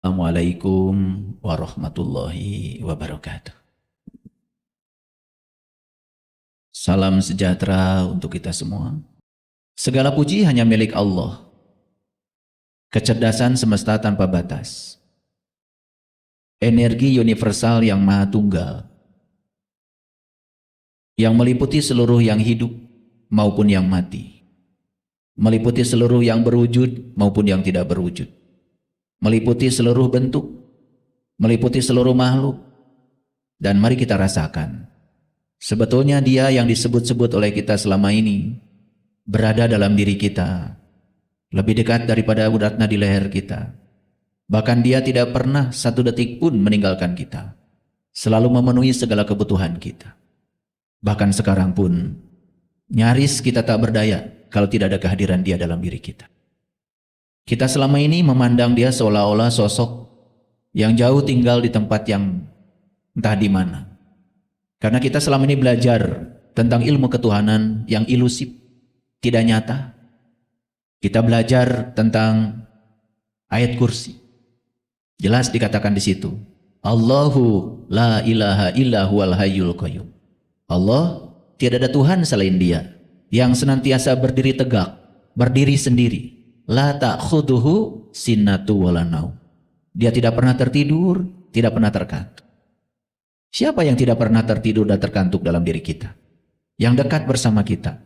Assalamualaikum warahmatullahi wabarakatuh. Salam sejahtera untuk kita semua. Segala puji hanya milik Allah. Kecerdasan semesta tanpa batas. Energi universal yang maha tunggal. Yang meliputi seluruh yang hidup maupun yang mati. Meliputi seluruh yang berwujud maupun yang tidak berwujud. Meliputi seluruh bentuk, meliputi seluruh makhluk. Dan mari kita rasakan, sebetulnya dia yang disebut-sebut oleh kita selama ini berada dalam diri kita, lebih dekat daripada urat nadi leher kita. Bahkan dia tidak pernah satu detik pun meninggalkan kita, selalu memenuhi segala kebutuhan kita. Bahkan sekarang pun nyaris kita tak berdaya kalau tidak ada kehadiran dia dalam diri kita. Kita selama ini memandang dia seolah-olah sosok yang jauh tinggal di tempat yang entah di mana. Karena kita selama ini belajar tentang ilmu ketuhanan yang ilusif, tidak nyata. Kita belajar tentang ayat kursi. Jelas dikatakan di situ, Allahu la ilaha illa huwal hayyul qayyum. Allah, tiada ada Tuhan selain dia, yang senantiasa berdiri tegak, berdiri sendiri. La ta'khuduhu sinnatu wala naum. Dia tidak pernah tertidur, tidak pernah terkantuk. Siapa yang tidak pernah tertidur dan terkantuk dalam diri kita? Yang dekat bersama kita.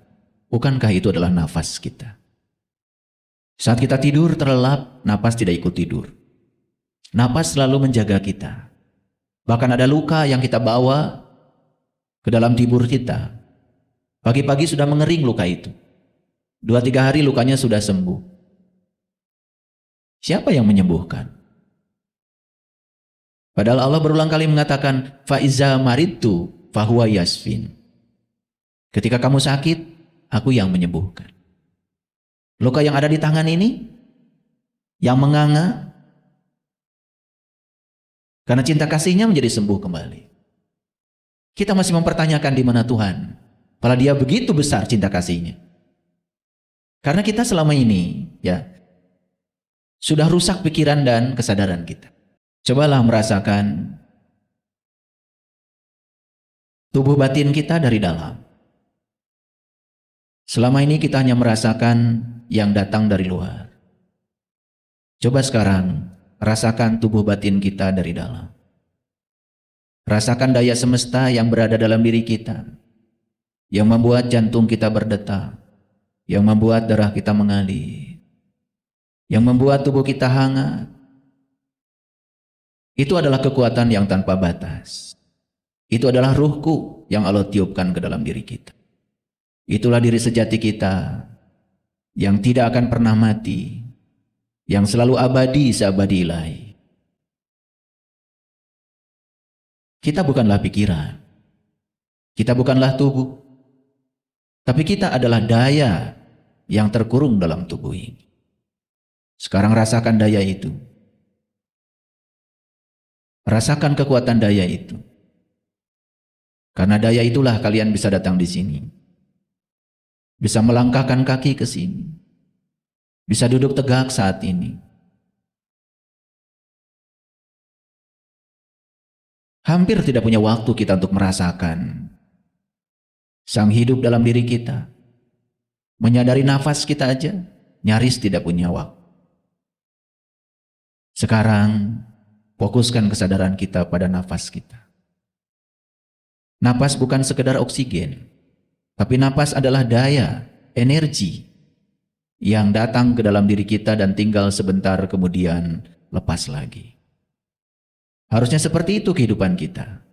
Bukankah itu adalah nafas kita? Saat kita tidur terlelap, nafas tidak ikut tidur. Nafas selalu menjaga kita. Bahkan ada luka yang kita bawa ke dalam tidur kita. Pagi-pagi sudah mengering luka itu. 2-3 hari lukanya sudah sembuh. Siapa yang menyembuhkan? Padahal Allah berulang kali mengatakan, Fa'iza maridtu fahuwa yasfin. Ketika kamu sakit, aku yang menyembuhkan. Luka yang ada di tangan ini, yang menganga, karena cinta kasihnya menjadi sembuh kembali. Kita masih mempertanyakan di mana Tuhan, padahal dia begitu besar cinta kasihnya. Karena kita selama ini, sudah rusak pikiran dan kesadaran kita. Cobalah merasakan tubuh batin kita dari dalam. Selama ini kita hanya merasakan yang datang dari luar. Coba sekarang rasakan tubuh batin kita dari dalam. Rasakan daya semesta yang berada dalam diri kita, yang membuat jantung kita berdetak, yang membuat darah kita mengalir, yang membuat tubuh kita hangat. Itu adalah kekuatan yang tanpa batas. Itu adalah ruhku yang Allah tiupkan ke dalam diri kita. Itulah diri sejati kita yang tidak akan pernah mati, yang selalu abadi seabadi ilahi. Kita bukanlah pikiran, kita bukanlah tubuh, tapi kita adalah daya yang terkurung dalam tubuh ini. Sekarang rasakan daya itu. Rasakan kekuatan daya itu. Karena daya itulah kalian bisa datang di sini. Bisa melangkahkan kaki ke sini. Bisa duduk tegak saat ini. Hampir tidak punya waktu kita untuk merasakan sang hidup dalam diri kita. Menyadari nafas kita aja, nyaris tidak punya waktu. Sekarang, fokuskan kesadaran kita pada nafas kita. Nafas bukan sekedar oksigen, tapi nafas adalah daya, energi yang datang ke dalam diri kita dan tinggal sebentar kemudian lepas lagi. Harusnya seperti itu kehidupan kita.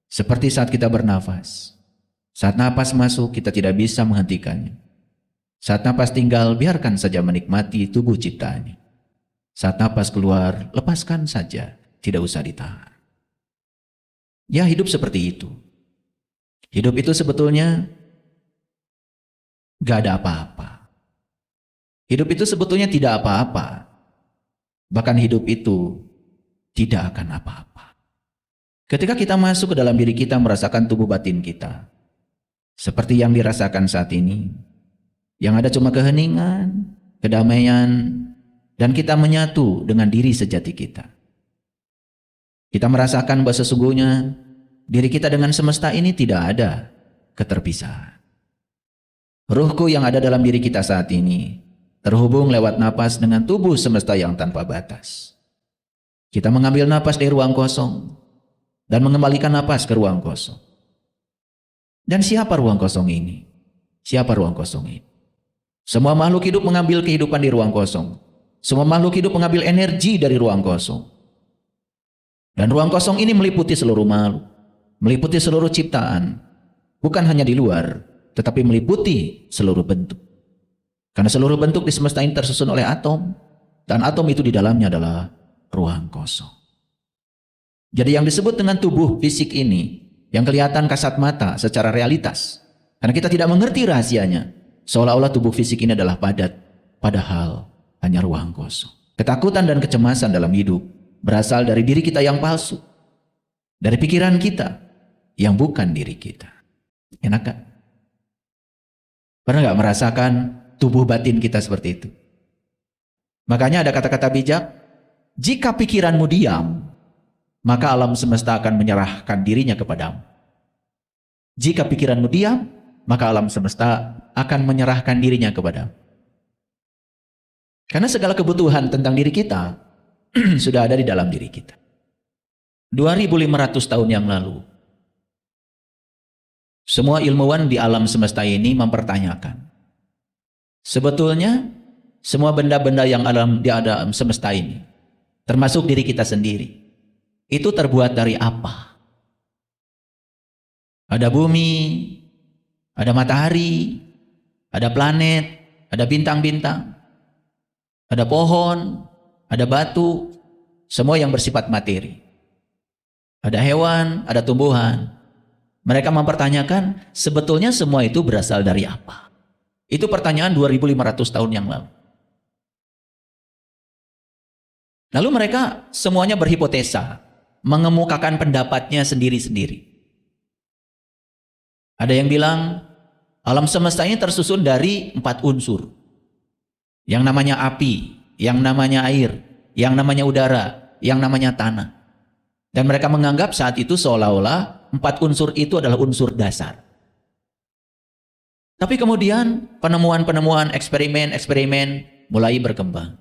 Seperti saat kita bernafas. Saat nafas masuk, kita tidak bisa menghentikannya. Saat nafas tinggal, biarkan saja menikmati tubuh ciptaannya. Saat napas keluar, lepaskan saja, tidak usah ditahan. Ya, hidup seperti itu. Hidup itu sebetulnya gak ada apa-apa. Hidup itu sebetulnya tidak apa-apa. Bahkan hidup itu tidak akan apa-apa. Ketika kita masuk ke dalam diri kita merasakan tubuh batin kita, seperti yang dirasakan saat ini, yang ada cuma keheningan, kedamaian, dan kita menyatu dengan diri sejati kita. Kita merasakan bahwa sesungguhnya diri kita dengan semesta ini tidak ada keterpisahan. Ruhku yang ada dalam diri kita saat ini terhubung lewat napas dengan tubuh semesta yang tanpa batas. Kita mengambil napas dari ruang kosong dan mengembalikan napas ke ruang kosong. Dan siapa ruang kosong ini? Siapa ruang kosong ini? Semua makhluk hidup mengambil kehidupan di ruang kosong. Semua makhluk hidup mengambil energi dari ruang kosong. Dan ruang kosong ini meliputi seluruh makhluk, meliputi seluruh ciptaan, bukan hanya di luar, tetapi meliputi seluruh bentuk. Karena seluruh bentuk di semesta ini tersusun oleh atom, dan atom itu di dalamnya adalah ruang kosong. Jadi yang disebut dengan tubuh fisik ini, yang kelihatan kasat mata secara realitas, karena kita tidak mengerti rahasianya, seolah-olah tubuh fisik ini adalah padat, padahal hanya ruang kosong. Ketakutan dan kecemasan dalam hidup berasal dari diri kita yang palsu, dari pikiran kita yang bukan diri kita. Enak gak? Pernah gak merasakan tubuh batin kita seperti itu? Makanya ada kata-kata bijak, jika pikiranmu diam, maka alam semesta akan menyerahkan dirinya kepadamu. Jika pikiranmu diam, maka alam semesta akan menyerahkan dirinya kepadamu. Karena segala kebutuhan tentang diri kita sudah ada di dalam diri kita. 2500 tahun yang lalu, semua ilmuwan di alam semesta ini mempertanyakan, sebetulnya semua benda-benda yang di alam semesta ini, termasuk diri kita sendiri, itu terbuat dari apa? Ada bumi, ada matahari, ada planet, ada bintang-bintang, ada pohon, ada batu, semua yang bersifat materi. Ada hewan, ada tumbuhan. Mereka mempertanyakan, sebetulnya semua itu berasal dari apa? Itu pertanyaan 2500 tahun yang lalu. Lalu mereka semuanya berhipotesa, mengemukakan pendapatnya sendiri-sendiri. Ada yang bilang, alam semesta ini tersusun dari 4 unsur. Yang namanya api, yang namanya air, yang namanya udara, yang namanya tanah. Dan mereka menganggap saat itu seolah-olah 4 unsur itu adalah unsur dasar. Tapi kemudian penemuan-penemuan, eksperimen-eksperimen mulai berkembang.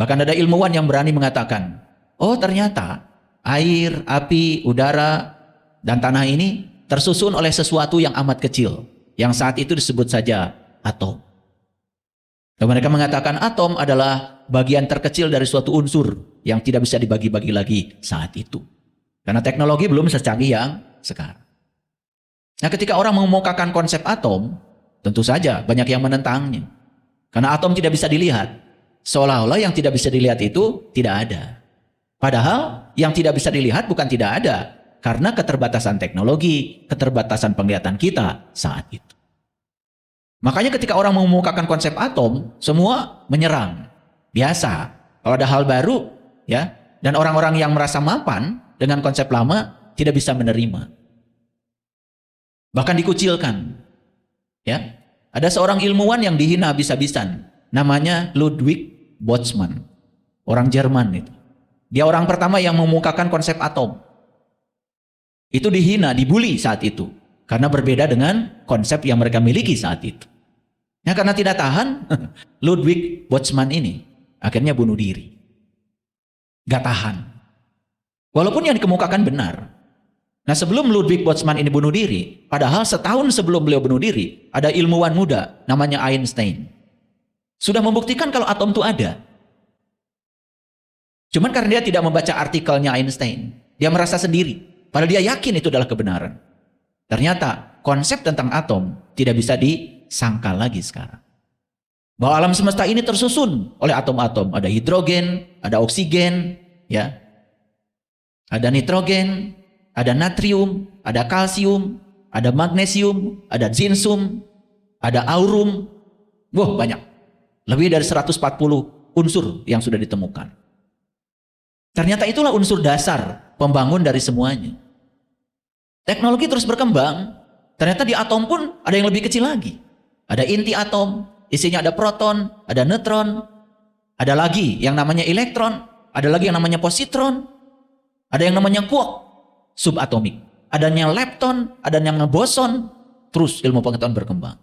Bahkan ada ilmuwan yang berani mengatakan, oh ternyata air, api, udara, dan tanah ini tersusun oleh sesuatu yang amat kecil, yang saat itu disebut saja atom. Dan mereka mengatakan atom adalah bagian terkecil dari suatu unsur yang tidak bisa dibagi-bagi lagi saat itu. Karena teknologi belum secanggih yang sekarang. Nah, ketika orang mengemukakan konsep atom, tentu saja banyak yang menentangnya. Karena atom tidak bisa dilihat. Seolah-olah yang tidak bisa dilihat itu tidak ada. Padahal yang tidak bisa dilihat bukan tidak ada. Karena keterbatasan teknologi, keterbatasan penglihatan kita saat itu. Makanya ketika orang mengemukakan konsep atom, semua menyerang. Biasa, kalau ada hal baru, ya, dan orang-orang yang merasa mapan dengan konsep lama tidak bisa menerima. Bahkan dikucilkan. Ya, ada seorang ilmuwan yang dihina habis-habisan, namanya Ludwig Boltzmann, orang Jerman itu. Dia orang pertama yang mengemukakan konsep atom. Itu dihina, dibully saat itu, karena berbeda dengan konsep yang mereka miliki saat itu. Nah, karena tidak tahan, Ludwig Boltzmann ini akhirnya bunuh diri. Gak tahan. Walaupun yang dikemukakan benar. Nah, sebelum Ludwig Boltzmann ini bunuh diri, padahal setahun sebelum beliau bunuh diri, ada ilmuwan muda namanya Einstein. Sudah membuktikan kalau atom itu ada. Cuman karena dia tidak membaca artikelnya Einstein, dia merasa sendiri. Padahal dia yakin itu adalah kebenaran. Ternyata konsep tentang atom tidak bisa disangkal lagi sekarang. Bahwa alam semesta ini tersusun oleh atom-atom. Ada hidrogen, ada oksigen, ya, ada nitrogen, ada natrium, ada kalsium, ada magnesium, ada zinsum, ada aurum. Wah, banyak. Lebih dari 140 unsur yang sudah ditemukan. Ternyata itulah unsur dasar pembangun dari semuanya. Teknologi terus berkembang. Ternyata di atom pun ada yang lebih kecil lagi. Ada inti atom, isinya ada proton, ada neutron, ada lagi yang namanya elektron, ada lagi yang namanya positron, Ada yang namanya quark, subatomik. Adanya lepton, ada yang namanya boson. Terus ilmu pengetahuan berkembang.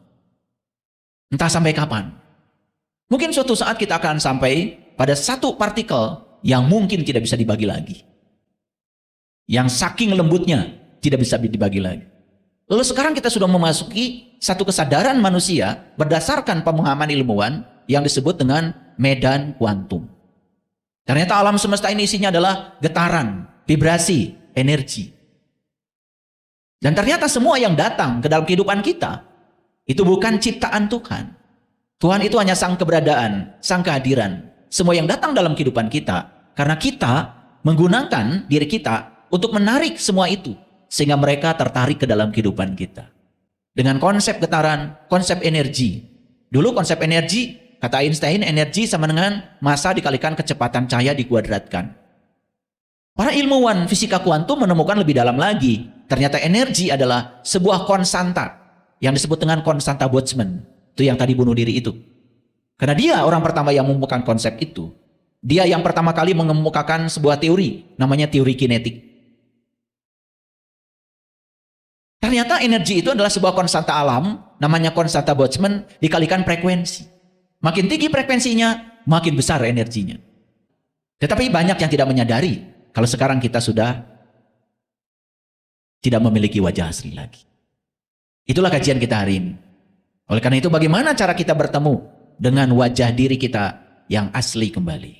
Entah sampai kapan. Mungkin suatu saat kita akan sampai pada satu partikel yang mungkin tidak bisa dibagi lagi. Yang saking lembutnya tidak bisa dibagi lagi. Lalu sekarang kita sudah memasuki satu kesadaran manusia berdasarkan pemahaman ilmuwan yang disebut dengan medan kuantum. Ternyata alam semesta ini isinya adalah getaran, vibrasi, energi. Dan ternyata semua yang datang ke dalam kehidupan kita itu bukan ciptaan Tuhan. Tuhan itu hanya sang keberadaan, sang kehadiran. Semua yang datang dalam kehidupan kita karena kita menggunakan diri kita untuk menarik semua itu sehingga mereka tertarik ke dalam kehidupan kita. Dengan konsep getaran, konsep energi. Dulu konsep energi, kata Einstein, energi sama dengan massa dikalikan kecepatan cahaya dikuadratkan. Para ilmuwan fisika kuantum menemukan lebih dalam lagi. Ternyata energi adalah sebuah konstanta yang disebut dengan konstanta Boltzmann. Itu yang tadi bunuh diri itu. Karena dia orang pertama yang menemukan konsep itu. Dia yang pertama kali mengemukakan sebuah teori, namanya teori kinetik. Ternyata energi itu adalah sebuah konstanta alam, namanya konstanta Boltzmann, dikalikan frekuensi. Makin tinggi frekuensinya, makin besar energinya. Tetapi banyak yang tidak menyadari, kalau sekarang kita sudah tidak memiliki wajah asli lagi. Itulah kajian kita hari ini. Oleh karena itu, bagaimana cara kita bertemu dengan wajah diri kita yang asli kembali?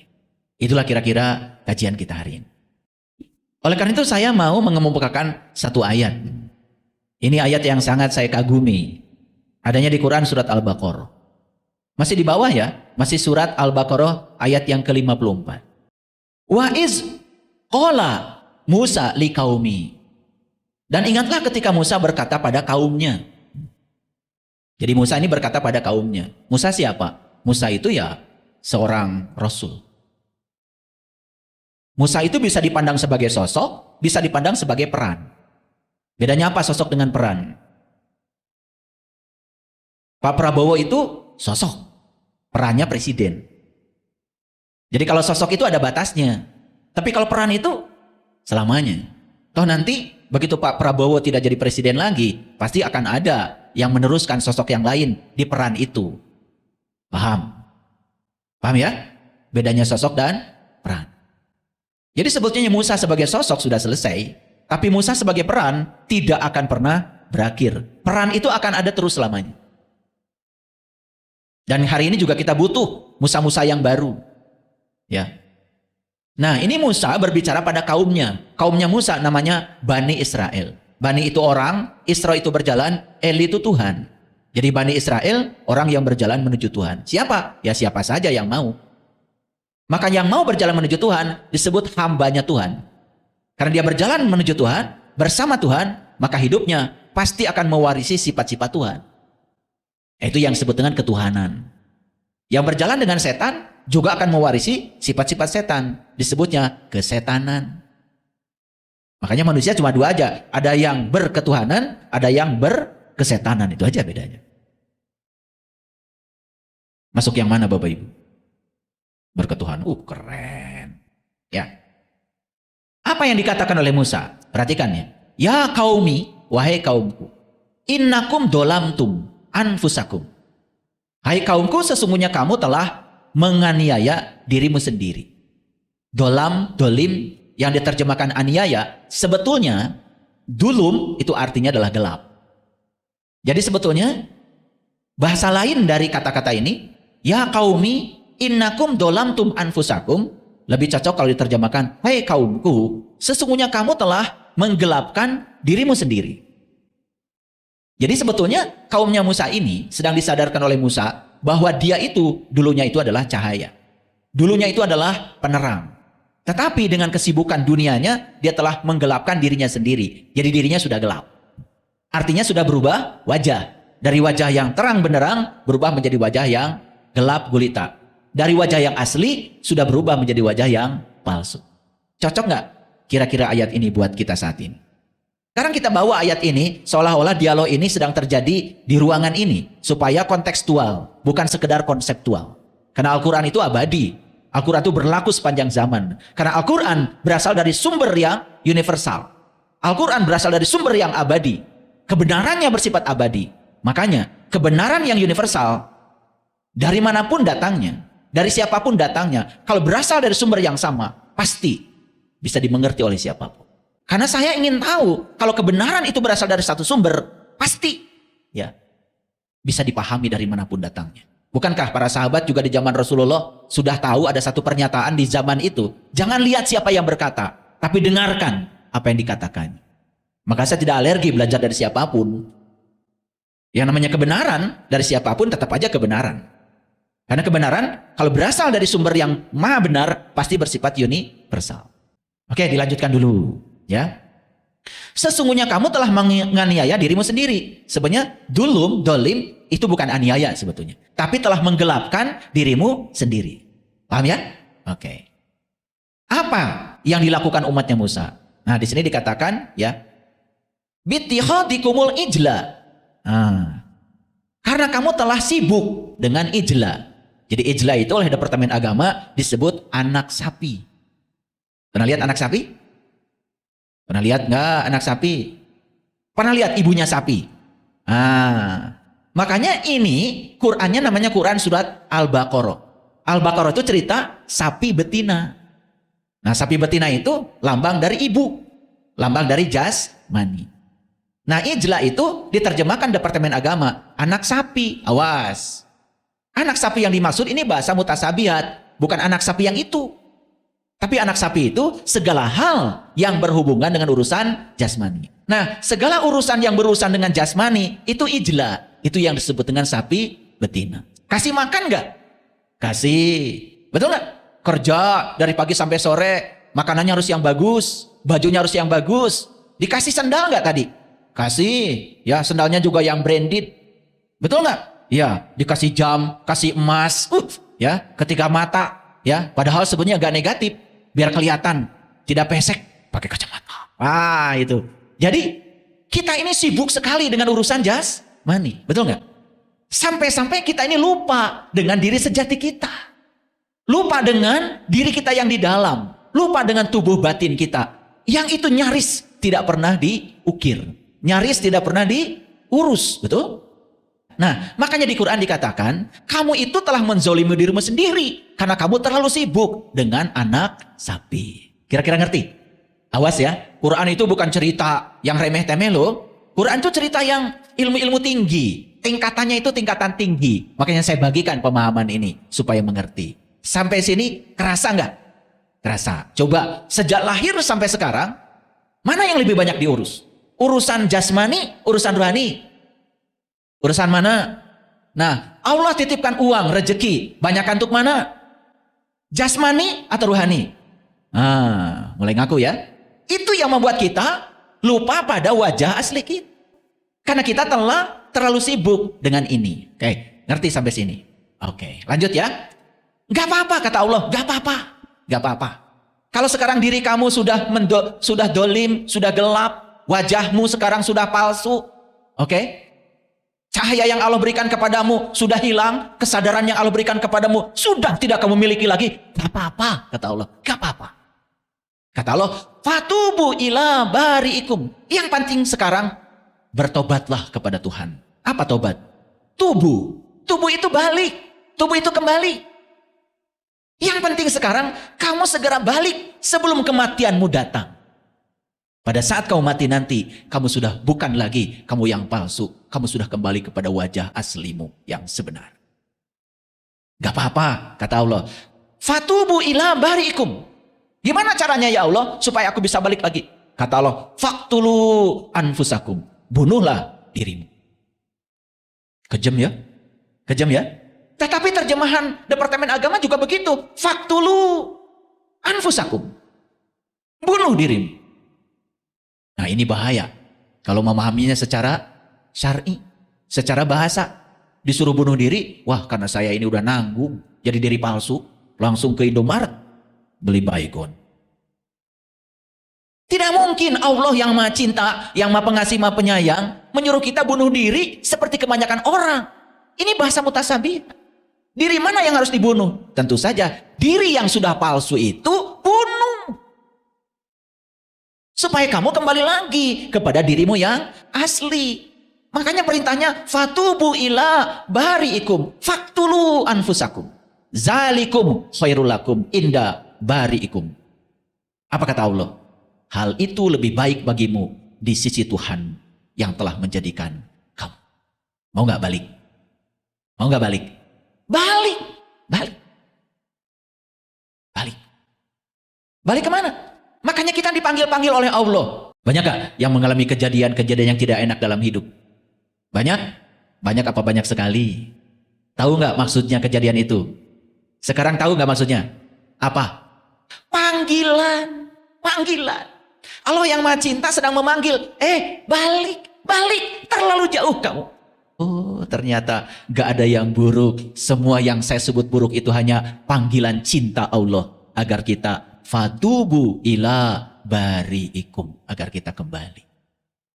Itulah kira-kira kajian kita hari ini. Oleh karena itu, saya mau mengemukakan satu ayat. Ini ayat yang sangat saya kagumi. Adanya di Quran surat Al-Baqarah. Masih di bawah ya, masih surat Al-Baqarah ayat yang ke-54. Wa iz qala Musa liqaumi. Dan ingatlah ketika Musa berkata pada kaumnya. Jadi Musa ini berkata pada kaumnya. Musa siapa? Musa itu ya seorang rasul. Musa itu bisa dipandang sebagai sosok, bisa dipandang sebagai peran. Bedanya apa sosok dengan peran? Pak Prabowo itu sosok, perannya presiden. Jadi kalau sosok itu ada batasnya. Tapi kalau peran itu selamanya. Toh nanti begitu Pak Prabowo tidak jadi presiden lagi, pasti akan ada yang meneruskan sosok yang lain di peran itu. Paham? Paham ya? Bedanya sosok dan peran. Jadi sebetulnya Musa sebagai sosok sudah selesai. Tapi Musa sebagai peran tidak akan pernah berakhir. Peran itu akan ada terus selamanya. Dan hari ini juga kita butuh Musa-Musa yang baru. Ya. Nah, ini Musa berbicara pada kaumnya. Kaumnya Musa namanya Bani Israel. Bani itu orang, Isra itu berjalan, El itu Tuhan. Jadi Bani Israel orang yang berjalan menuju Tuhan. Siapa? Ya siapa saja yang mau. Maka yang mau berjalan menuju Tuhan disebut hambanya Tuhan. Karena dia berjalan menuju Tuhan, bersama Tuhan, maka hidupnya pasti akan mewarisi sifat-sifat Tuhan. Itu yang disebut dengan ketuhanan. Yang berjalan dengan setan juga akan mewarisi sifat-sifat setan. Disebutnya kesetanan. Makanya manusia cuma dua aja. Ada yang berketuhanan, ada yang berkesetanan. Itu aja bedanya. Masuk yang mana Bapak Ibu? Berketuhanan. Keren. Ya. Apa yang dikatakan oleh Musa? Perhatikan ya. Ya kaumi, wahai kaumku. Innakum dolamtum anfusakum. Hai kaumku, sesungguhnya kamu telah menganiaya dirimu sendiri. Dolam, dolim, yang diterjemahkan aniaya, sebetulnya dulum itu artinya adalah gelap. Jadi sebetulnya bahasa lain dari kata-kata ini, ya kaumi, innakum dolamtum anfusakum, lebih cocok kalau diterjemahkan, hai kaumku, sesungguhnya kamu telah menggelapkan dirimu sendiri. Jadi sebetulnya kaumnya Musa ini sedang disadarkan oleh Musa bahwa dia itu dulunya itu adalah cahaya. Dulunya itu adalah penerang. Tetapi dengan kesibukan dunianya, dia telah menggelapkan dirinya sendiri. Jadi dirinya sudah gelap. Artinya sudah berubah wajah. Dari wajah yang terang benderang berubah menjadi wajah yang gelap gulita. Dari wajah yang asli sudah berubah menjadi wajah yang palsu. Cocok nggak kira-kira ayat ini buat kita saat ini? Sekarang kita bawa ayat ini seolah-olah dialog ini sedang terjadi di ruangan ini supaya kontekstual, bukan sekedar konseptual. Karena Al-Quran itu abadi. Al-Quran itu berlaku sepanjang zaman. Karena Al-Quran berasal dari sumber yang universal. Al-Quran berasal dari sumber yang abadi. Kebenarannya bersifat abadi. Makanya kebenaran yang universal, dari manapun datangnya, dari siapapun datangnya, kalau berasal dari sumber yang sama, pasti bisa dimengerti oleh siapapun. Karena saya ingin tahu, kalau kebenaran itu berasal dari satu sumber, pasti ya bisa dipahami dari manapun datangnya. Bukankah para sahabat juga di zaman Rasulullah sudah tahu ada satu pernyataan di zaman itu? Jangan lihat siapa yang berkata, tapi dengarkan apa yang dikatakan. Maka saya tidak alergi belajar dari siapapun. Yang namanya kebenaran dari siapapun tetap aja kebenaran. Karena kebenaran kalau berasal dari sumber yang maha benar pasti bersifat universal. Oke, dilanjutkan dulu ya. Sesungguhnya kamu telah menganiaya dirimu sendiri. Sebenarnya dolim itu bukan aniaya sebetulnya. Tapi telah menggelapkan dirimu sendiri. Paham ya? Oke. Apa yang dilakukan umatnya Musa? Nah di sini dikatakan ya. Bittihadikumul ijla. Karena kamu telah sibuk dengan ijla. Jadi ijla itu oleh Departemen Agama disebut anak sapi. Pernah lihat anak sapi? Pernah lihat nggak anak sapi? Pernah lihat ibunya sapi? Makanya ini Qur'annya namanya Quran surat Al-Baqarah. Al-Baqarah itu cerita sapi betina. Nah sapi betina itu lambang dari ibu. Lambang dari jasmani. Nah ijla itu diterjemahkan Departemen Agama. Anak sapi, awas. Anak sapi yang dimaksud ini bahasa mutasabihat. Bukan anak sapi yang itu. Tapi anak sapi itu segala hal yang berhubungan dengan urusan jasmani. Nah, segala urusan yang berurusan dengan jasmani itu ijla. Itu yang disebut dengan sapi betina. Kasih makan nggak? Kasih. Betul nggak? Kerja dari pagi sampai sore, makanannya harus yang bagus, bajunya harus yang bagus. Dikasih sendal nggak tadi? Kasih. Ya, sendalnya juga yang branded. Betul nggak? Ya, dikasih jam, kasih emas. Ya, ketika mata. Ya, padahal sebenarnya nggak negatif. Biar kelihatan tidak pesek pakai kacamata. Itu. Jadi kita ini sibuk sekali dengan urusan jasmani, betul nggak? Sampai-sampai kita ini lupa dengan diri sejati kita, lupa dengan diri kita yang di dalam, lupa dengan tubuh batin kita, yang itu nyaris tidak pernah diukir, nyaris tidak pernah diurus, betul? Nah, makanya di Quran dikatakan, kamu itu telah menzolimi dirimu sendiri. Karena kamu terlalu sibuk dengan anak sapi. Kira-kira ngerti? Awas ya, Quran itu bukan cerita yang remeh-temeh loh. Quran itu cerita yang ilmu-ilmu tinggi. Tingkatannya itu tingkatan tinggi. Makanya saya bagikan pemahaman ini supaya mengerti. Sampai sini kerasa nggak? Kerasa. Coba, sejak lahir sampai sekarang, mana yang lebih banyak diurus? Urusan jasmani, urusan rohani? Urusan mana? Nah, Allah titipkan uang, rezeki. Banyakan untuk mana? Jasmani atau rohani? Mulai ngaku ya. Itu yang membuat kita lupa pada wajah asli kita. Karena kita telah terlalu sibuk dengan ini. Oke, ngerti sampai sini? Oke, lanjut ya. Gak apa-apa kata Allah, gak apa-apa. Gak apa-apa. Kalau sekarang diri kamu sudah dolim, sudah gelap, wajahmu sekarang sudah palsu. Oke? Cahaya yang Allah berikan kepadamu sudah hilang, kesadaran yang Allah berikan kepadamu sudah tidak kamu miliki lagi. Gak apa-apa, kata Allah. Gak apa-apa. Kata Allah, fatubu ila bari'ikum. Yang penting sekarang, bertobatlah kepada Tuhan. Apa tobat? Tubuh. Tubuh itu balik. Tubuh itu kembali. Yang penting sekarang, kamu segera balik sebelum kematianmu datang. Pada saat kamu mati nanti, kamu sudah bukan lagi kamu yang palsu. Kamu sudah kembali kepada wajah aslimu yang sebenar. Gak apa-apa, kata Allah. Fatubu ila bari'ikum. Gimana caranya ya Allah supaya aku bisa balik lagi? Kata Allah, faktulu anfusakum. Bunuhlah dirimu. Kejam ya? Kejam ya? Tetapi terjemahan Departemen Agama juga begitu. Faktulu anfusakum. Bunuh dirimu. Nah ini bahaya. Kalau memahaminya secara syar'i, secara bahasa. Disuruh bunuh diri, wah karena saya ini udah nanggung. Jadi diri palsu, langsung ke Indomaret. Beli baygon. Tidak mungkin Allah yang maha cinta, yang maha pengasih, maha penyayang, menyuruh kita bunuh diri seperti kebanyakan orang. Ini bahasa mutasabih. Diri mana yang harus dibunuh? Tentu saja diri yang sudah palsu itu bunuh. Supaya kamu kembali lagi kepada dirimu yang asli. Makanya perintahnya fatubu ila bariikum faktulu anfusakum. Zalikum khairulakum inda bariikum. Apa kata Allah? Hal itu lebih baik bagimu di sisi Tuhan yang telah menjadikan kamu. Mau nggak balik? Mau nggak balik? Balik. Balik. Balik. Balik kemana? Makanya kita dipanggil-panggil oleh Allah. Banyak gak yang mengalami kejadian-kejadian yang tidak enak dalam hidup? Banyak? Banyak apa banyak sekali? Tahu nggak maksudnya kejadian itu? Sekarang tahu nggak maksudnya? Apa? Panggilan. Panggilan. Allah yang Maha Cinta sedang memanggil. Balik. Balik. Terlalu jauh kamu. Oh, ternyata gak ada yang buruk. Semua yang saya sebut buruk itu hanya panggilan cinta Allah. Agar kita fatubu ila bariikum. Agar kita kembali.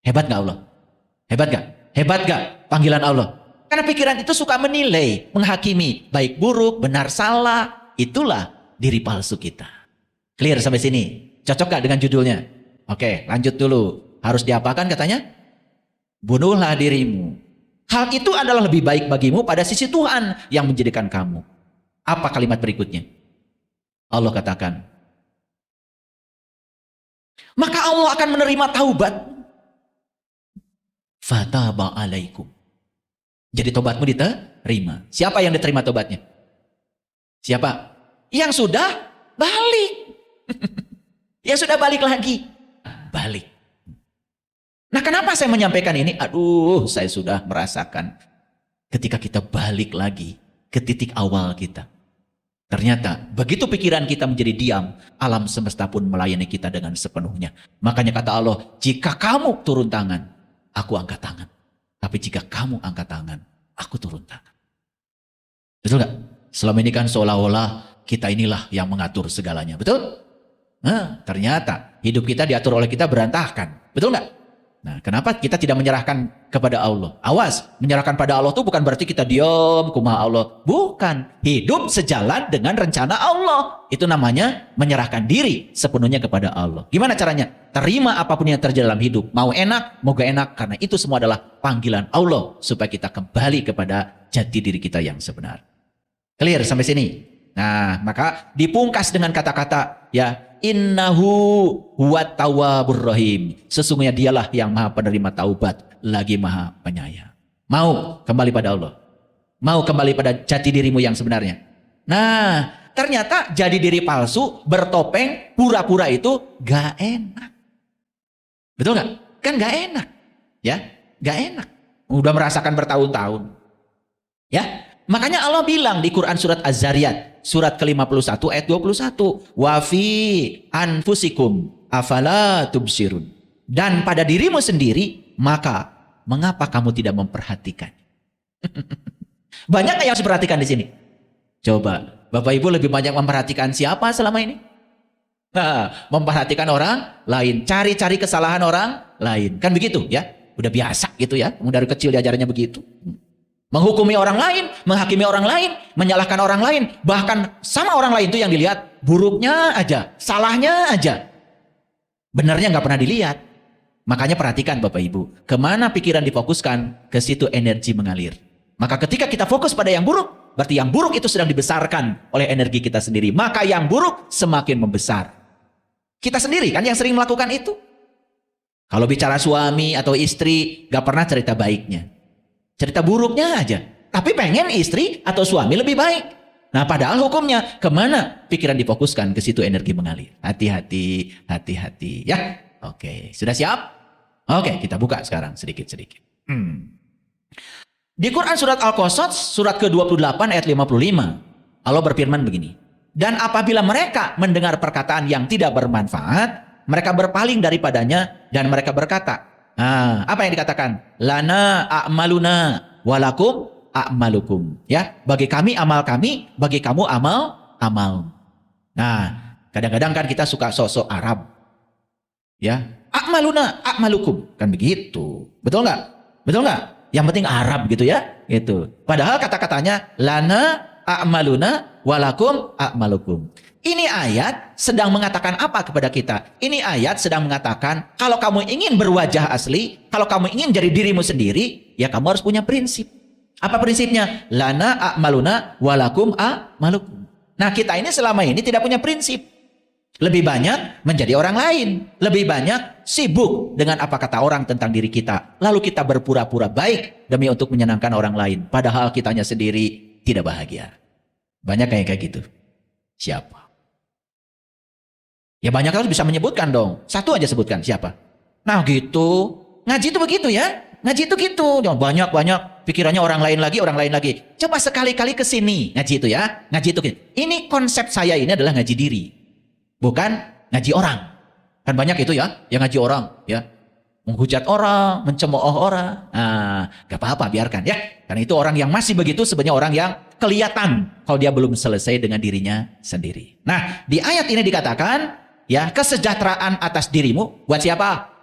Hebat gak Allah? Hebat gak? Hebat gak panggilan Allah? Karena pikiran itu suka menilai, menghakimi. Baik buruk, benar salah. Itulah diri palsu kita. Clear sampai sini? Cocok gak dengan judulnya? Oke, lanjut dulu. Harus diapakan katanya? Bunuhlah dirimu. Hal itu adalah lebih baik bagimu pada sisi Tuhan yang menjadikan kamu. Apa kalimat berikutnya? Allah katakan, maka Allah akan menerima taubat. Fataba alaikum. Jadi tobatmu diterima. Siapa yang diterima tobatnya? Siapa? Yang sudah balik. Yang sudah balik lagi. Balik. Nah, kenapa saya menyampaikan ini? Aduh, saya sudah merasakan ketika kita balik lagi ke titik awal kita. Ternyata begitu pikiran kita menjadi diam, alam semesta pun melayani kita dengan sepenuhnya. Makanya kata Allah, jika kamu turun tangan, aku angkat tangan. Tapi jika kamu angkat tangan, aku turun tangan. Betul gak? Selama ini kan seolah-olah kita inilah yang mengatur segalanya. Betul? Nah, ternyata hidup kita diatur oleh kita berantakan. Betul gak? Nah, kenapa kita tidak menyerahkan kepada Allah? Awas, menyerahkan pada Allah itu bukan berarti kita diam, kumaha Allah. Bukan, hidup sejalan dengan rencana Allah. Itu namanya menyerahkan diri sepenuhnya kepada Allah. Gimana caranya? Terima apapun yang terjadi dalam hidup. Mau enak, mau gak enak. Karena itu semua adalah panggilan Allah. Supaya kita kembali kepada jati diri kita yang sebenar. Clear sampai sini? Nah, maka dipungkas dengan kata-kata, ya, innahu huwat tawwabur rahim. Sesungguhnya dialah yang maha penerima taubat, lagi maha penyayang. Mau kembali pada Allah. Mau kembali pada jati dirimu yang sebenarnya. Nah, ternyata jadi diri palsu, bertopeng, pura-pura itu gak enak. Betul gak? Kan gak enak. Ya, gak enak. Udah merasakan bertahun-tahun. Ya, makanya Allah bilang di Quran surat Az-Zariyat. Surat ke-51 ayat 21. Wa fi anfusikum afala tubsirun. Dan pada dirimu sendiri, maka mengapa kamu tidak memperhatikan? Banyak yang harus diperhatikan di sini. Coba, Bapak Ibu lebih banyak memperhatikan siapa selama ini? Nah, memperhatikan orang lain, cari-cari kesalahan orang lain. Kan begitu ya? Udah biasa gitu ya. Dari kecil diajarannya begitu. Menghukumi orang lain, menghakimi orang lain, menyalahkan orang lain. Bahkan sama orang lain itu yang dilihat buruknya aja, salahnya aja. Benarnya nggak pernah dilihat. Makanya perhatikan Bapak Ibu, kemana pikiran difokuskan, ke situ energi mengalir. Maka ketika kita fokus pada yang buruk, berarti yang buruk itu sedang dibesarkan oleh energi kita sendiri. Maka yang buruk semakin membesar. Kita sendiri kan yang sering melakukan itu. Kalau bicara suami atau istri, nggak pernah cerita baiknya. Cerita buruknya aja. Tapi pengen istri atau suami lebih baik. Nah, padahal hukumnya kemana pikiran difokuskan, ke situ energi mengalir. Hati-hati, hati-hati. Ya, oke. Sudah siap? Oke, kita buka sekarang sedikit-sedikit. Di Quran surat Al-Qasas, surat ke-28 ayat 55. Allah berfirman begini. Dan apabila mereka mendengar perkataan yang tidak bermanfaat, mereka berpaling daripadanya dan mereka berkata, nah, apa yang dikatakan? Lana a'maluna walakum a'malukum. Ya, bagi kami amal kami, bagi kamu amal. Nah, kadang-kadang kan kita suka sosok Arab. Ya, a'maluna a'malukum. Kan begitu. Betul nggak? Betul nggak? Yang penting Arab gitu ya. Gitu. Padahal kata-katanya lana a'maluna walakum a'malukum. Ini ayat sedang mengatakan apa kepada kita? Ini ayat sedang mengatakan, kalau kamu ingin berwajah asli, kalau kamu ingin jadi dirimu sendiri, ya kamu harus punya prinsip. Apa prinsipnya? Lana a'maluna walakum a'malukum. Nah, kita ini selama ini tidak punya prinsip. Lebih banyak menjadi orang lain. Lebih banyak sibuk dengan apa kata orang tentang diri kita. Lalu kita berpura-pura baik demi untuk menyenangkan orang lain. Padahal kitanya sendiri tidak bahagia. Banyak kayak gitu. Siapa? Ya banyak harus bisa menyebutkan dong. Satu aja sebutkan, siapa? Nah gitu. Ngaji itu begitu ya. Ngaji itu gitu. Banyak-banyak pikirannya orang lain lagi, orang lain lagi. Coba sekali-kali ke sini ngaji itu ya. Ngaji itu gitu. Ini konsep saya ini adalah ngaji diri. Bukan ngaji orang. Kan banyak itu ya, yang ngaji orang ya. Menghujat orang, mencemooh orang. Nah, gak apa-apa, biarkan ya. Karena itu orang yang masih begitu sebenarnya orang yang kelihatan kalau dia belum selesai dengan dirinya sendiri. Nah, di ayat ini dikatakan ya, kesejahteraan atas dirimu buat siapa?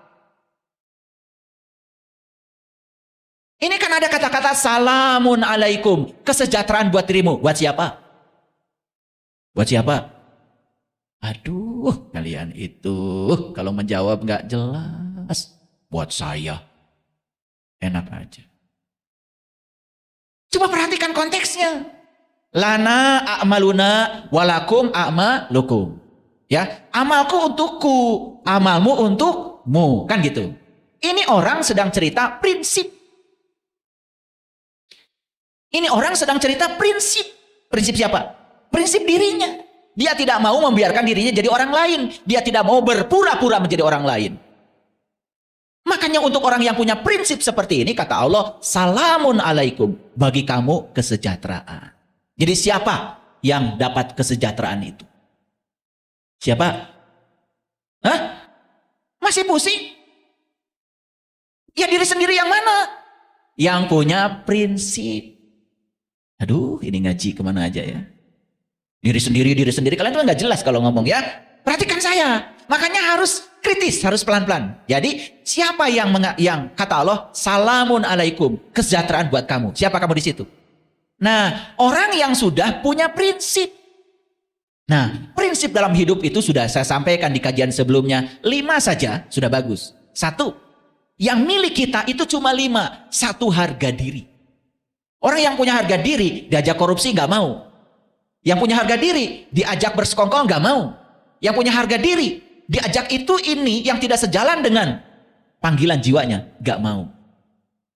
Ini kan ada kata-kata salamun alaikum, kesejahteraan buat dirimu buat siapa? Buat siapa? Aduh, kalian itu kalau menjawab nggak jelas, buat saya enak aja. Coba perhatikan konteksnya. Lana a'maluna walakum a'malukum. Ya, amalku untukku, amalmu untukmu, kan gitu. Ini orang sedang cerita prinsip. Ini orang sedang cerita prinsip. Prinsip siapa? Prinsip dirinya. Dia tidak mau membiarkan dirinya jadi orang lain. Dia tidak mau berpura-pura menjadi orang lain. Makanya untuk orang yang punya prinsip seperti ini, kata Allah, salamun alaikum, bagi kamu kesejahteraan. Jadi siapa yang dapat kesejahteraan itu? Siapa? Hah? Masih pusing? Ya diri sendiri yang mana? Yang punya prinsip. Aduh, ini ngaji kemana aja ya. Diri sendiri. Kalian tuh nggak jelas kalau ngomong ya. Perhatikan saya. Makanya harus kritis, harus pelan-pelan. Jadi siapa yang kata Allah, salamun alaikum, kesejahteraan buat kamu. Siapa kamu di situ? Nah, orang yang sudah punya prinsip. Nah, prinsip dalam hidup itu sudah saya sampaikan di kajian sebelumnya. 5 saja sudah bagus. 1, yang milik kita itu cuma 5. 1, harga diri. Orang yang punya harga diri diajak korupsi nggak mau. Yang punya harga diri diajak bersekongkol nggak mau. Yang punya harga diri diajak itu ini yang tidak sejalan dengan panggilan jiwanya nggak mau.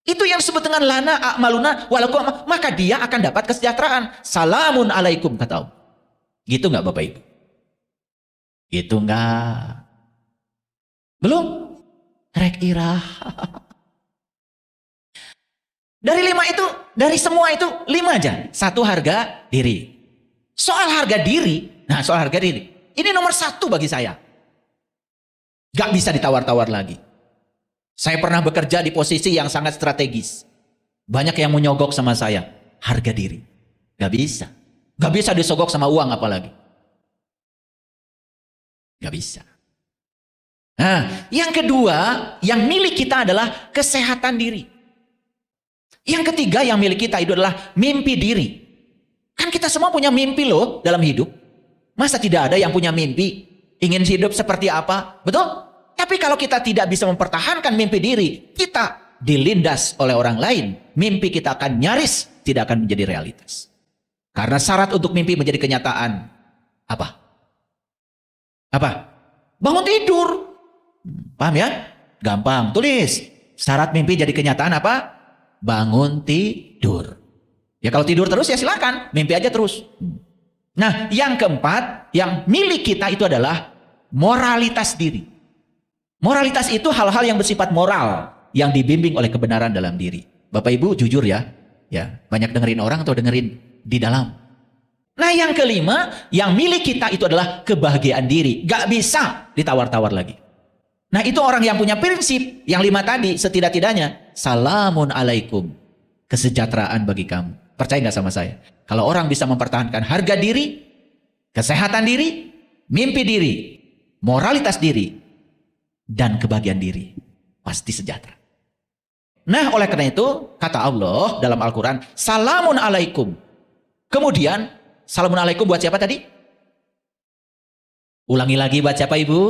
Itu yang disebut dengan lana a'maluna walakum, maka dia akan dapat kesejahteraan. Salamun alaikum, kata Allah. Gitu nggak Bapak Ibu? Gitu nggak? Belum? Rek ira. Dari 5 itu, dari semua itu 5 aja. 1, harga diri. Soal harga diri, soal harga diri, ini nomor 1 bagi saya. Gak bisa ditawar-tawar lagi. Saya pernah bekerja di posisi yang sangat strategis. Banyak yang menyogok sama saya. Harga diri. Gak bisa. Gak bisa disogok sama uang apalagi. Gak bisa. Nah, yang kedua, yang milik kita adalah kesehatan diri. Yang ketiga yang milik kita itu adalah mimpi diri. Kan kita semua punya mimpi loh dalam hidup. Masa tidak ada yang punya mimpi? Ingin hidup seperti apa? Betul? Tapi kalau kita tidak bisa mempertahankan mimpi diri, kita dilindas oleh orang lain. Mimpi kita akan nyaris tidak akan menjadi realitas. Karena syarat untuk mimpi menjadi kenyataan. Apa? Apa? Bangun tidur. Paham ya? Gampang. Tulis. Syarat mimpi jadi kenyataan apa? Bangun tidur. Ya kalau tidur terus ya silakan, mimpi aja terus. Nah, yang keempat, yang milik kita itu adalah moralitas diri. Moralitas itu hal-hal yang bersifat moral, yang dibimbing oleh kebenaran dalam diri. Bapak Ibu jujur ya, banyak dengerin orang atau dengerin di dalam. Nah, yang kelima, yang milik kita itu adalah kebahagiaan diri. Gak bisa ditawar-tawar lagi. Nah, itu orang yang punya prinsip, yang 5 tadi, setidak-tidaknya, salamun alaikum, kesejahteraan bagi kamu. Percaya nggak sama saya? Kalau orang bisa mempertahankan harga diri, kesehatan diri, mimpi diri, moralitas diri, dan kebahagiaan diri, pasti sejahtera. Nah, oleh karena itu, kata Allah dalam Al-Quran, salamun alaikum, Kemudian, Assalamualaikum buat siapa tadi? Ulangi lagi buat siapa Ibu?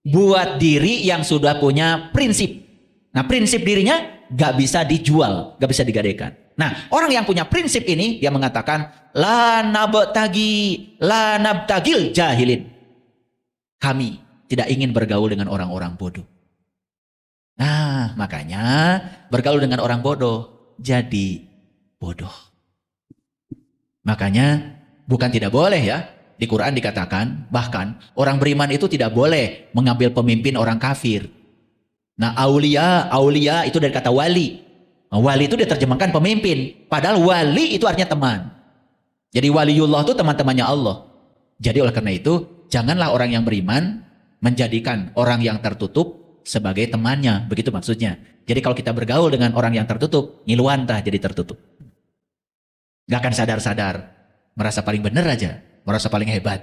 Buat diri yang sudah punya prinsip. Nah, prinsip dirinya gak bisa dijual, gak bisa digadaikan. Nah, orang yang punya prinsip ini, dia mengatakan, la nabtagil jahilin. Kami tidak ingin bergaul dengan orang-orang bodoh. Nah, makanya bergaul dengan orang bodoh, jadi bodoh. Makanya bukan tidak boleh ya. Di Quran dikatakan, bahkan orang beriman itu tidak boleh mengambil pemimpin orang kafir. Nah, aulia itu dari kata wali. Nah, wali itu diterjemahkan pemimpin. Padahal wali itu artinya teman. Jadi waliullah itu teman-temannya Allah. Jadi oleh karena itu, janganlah orang yang beriman menjadikan orang yang tertutup sebagai temannya. Begitu maksudnya. Jadi kalau kita bergaul dengan orang yang tertutup, ngiluantah jadi tertutup. Gak akan sadar-sadar. Merasa paling benar aja. Merasa paling hebat.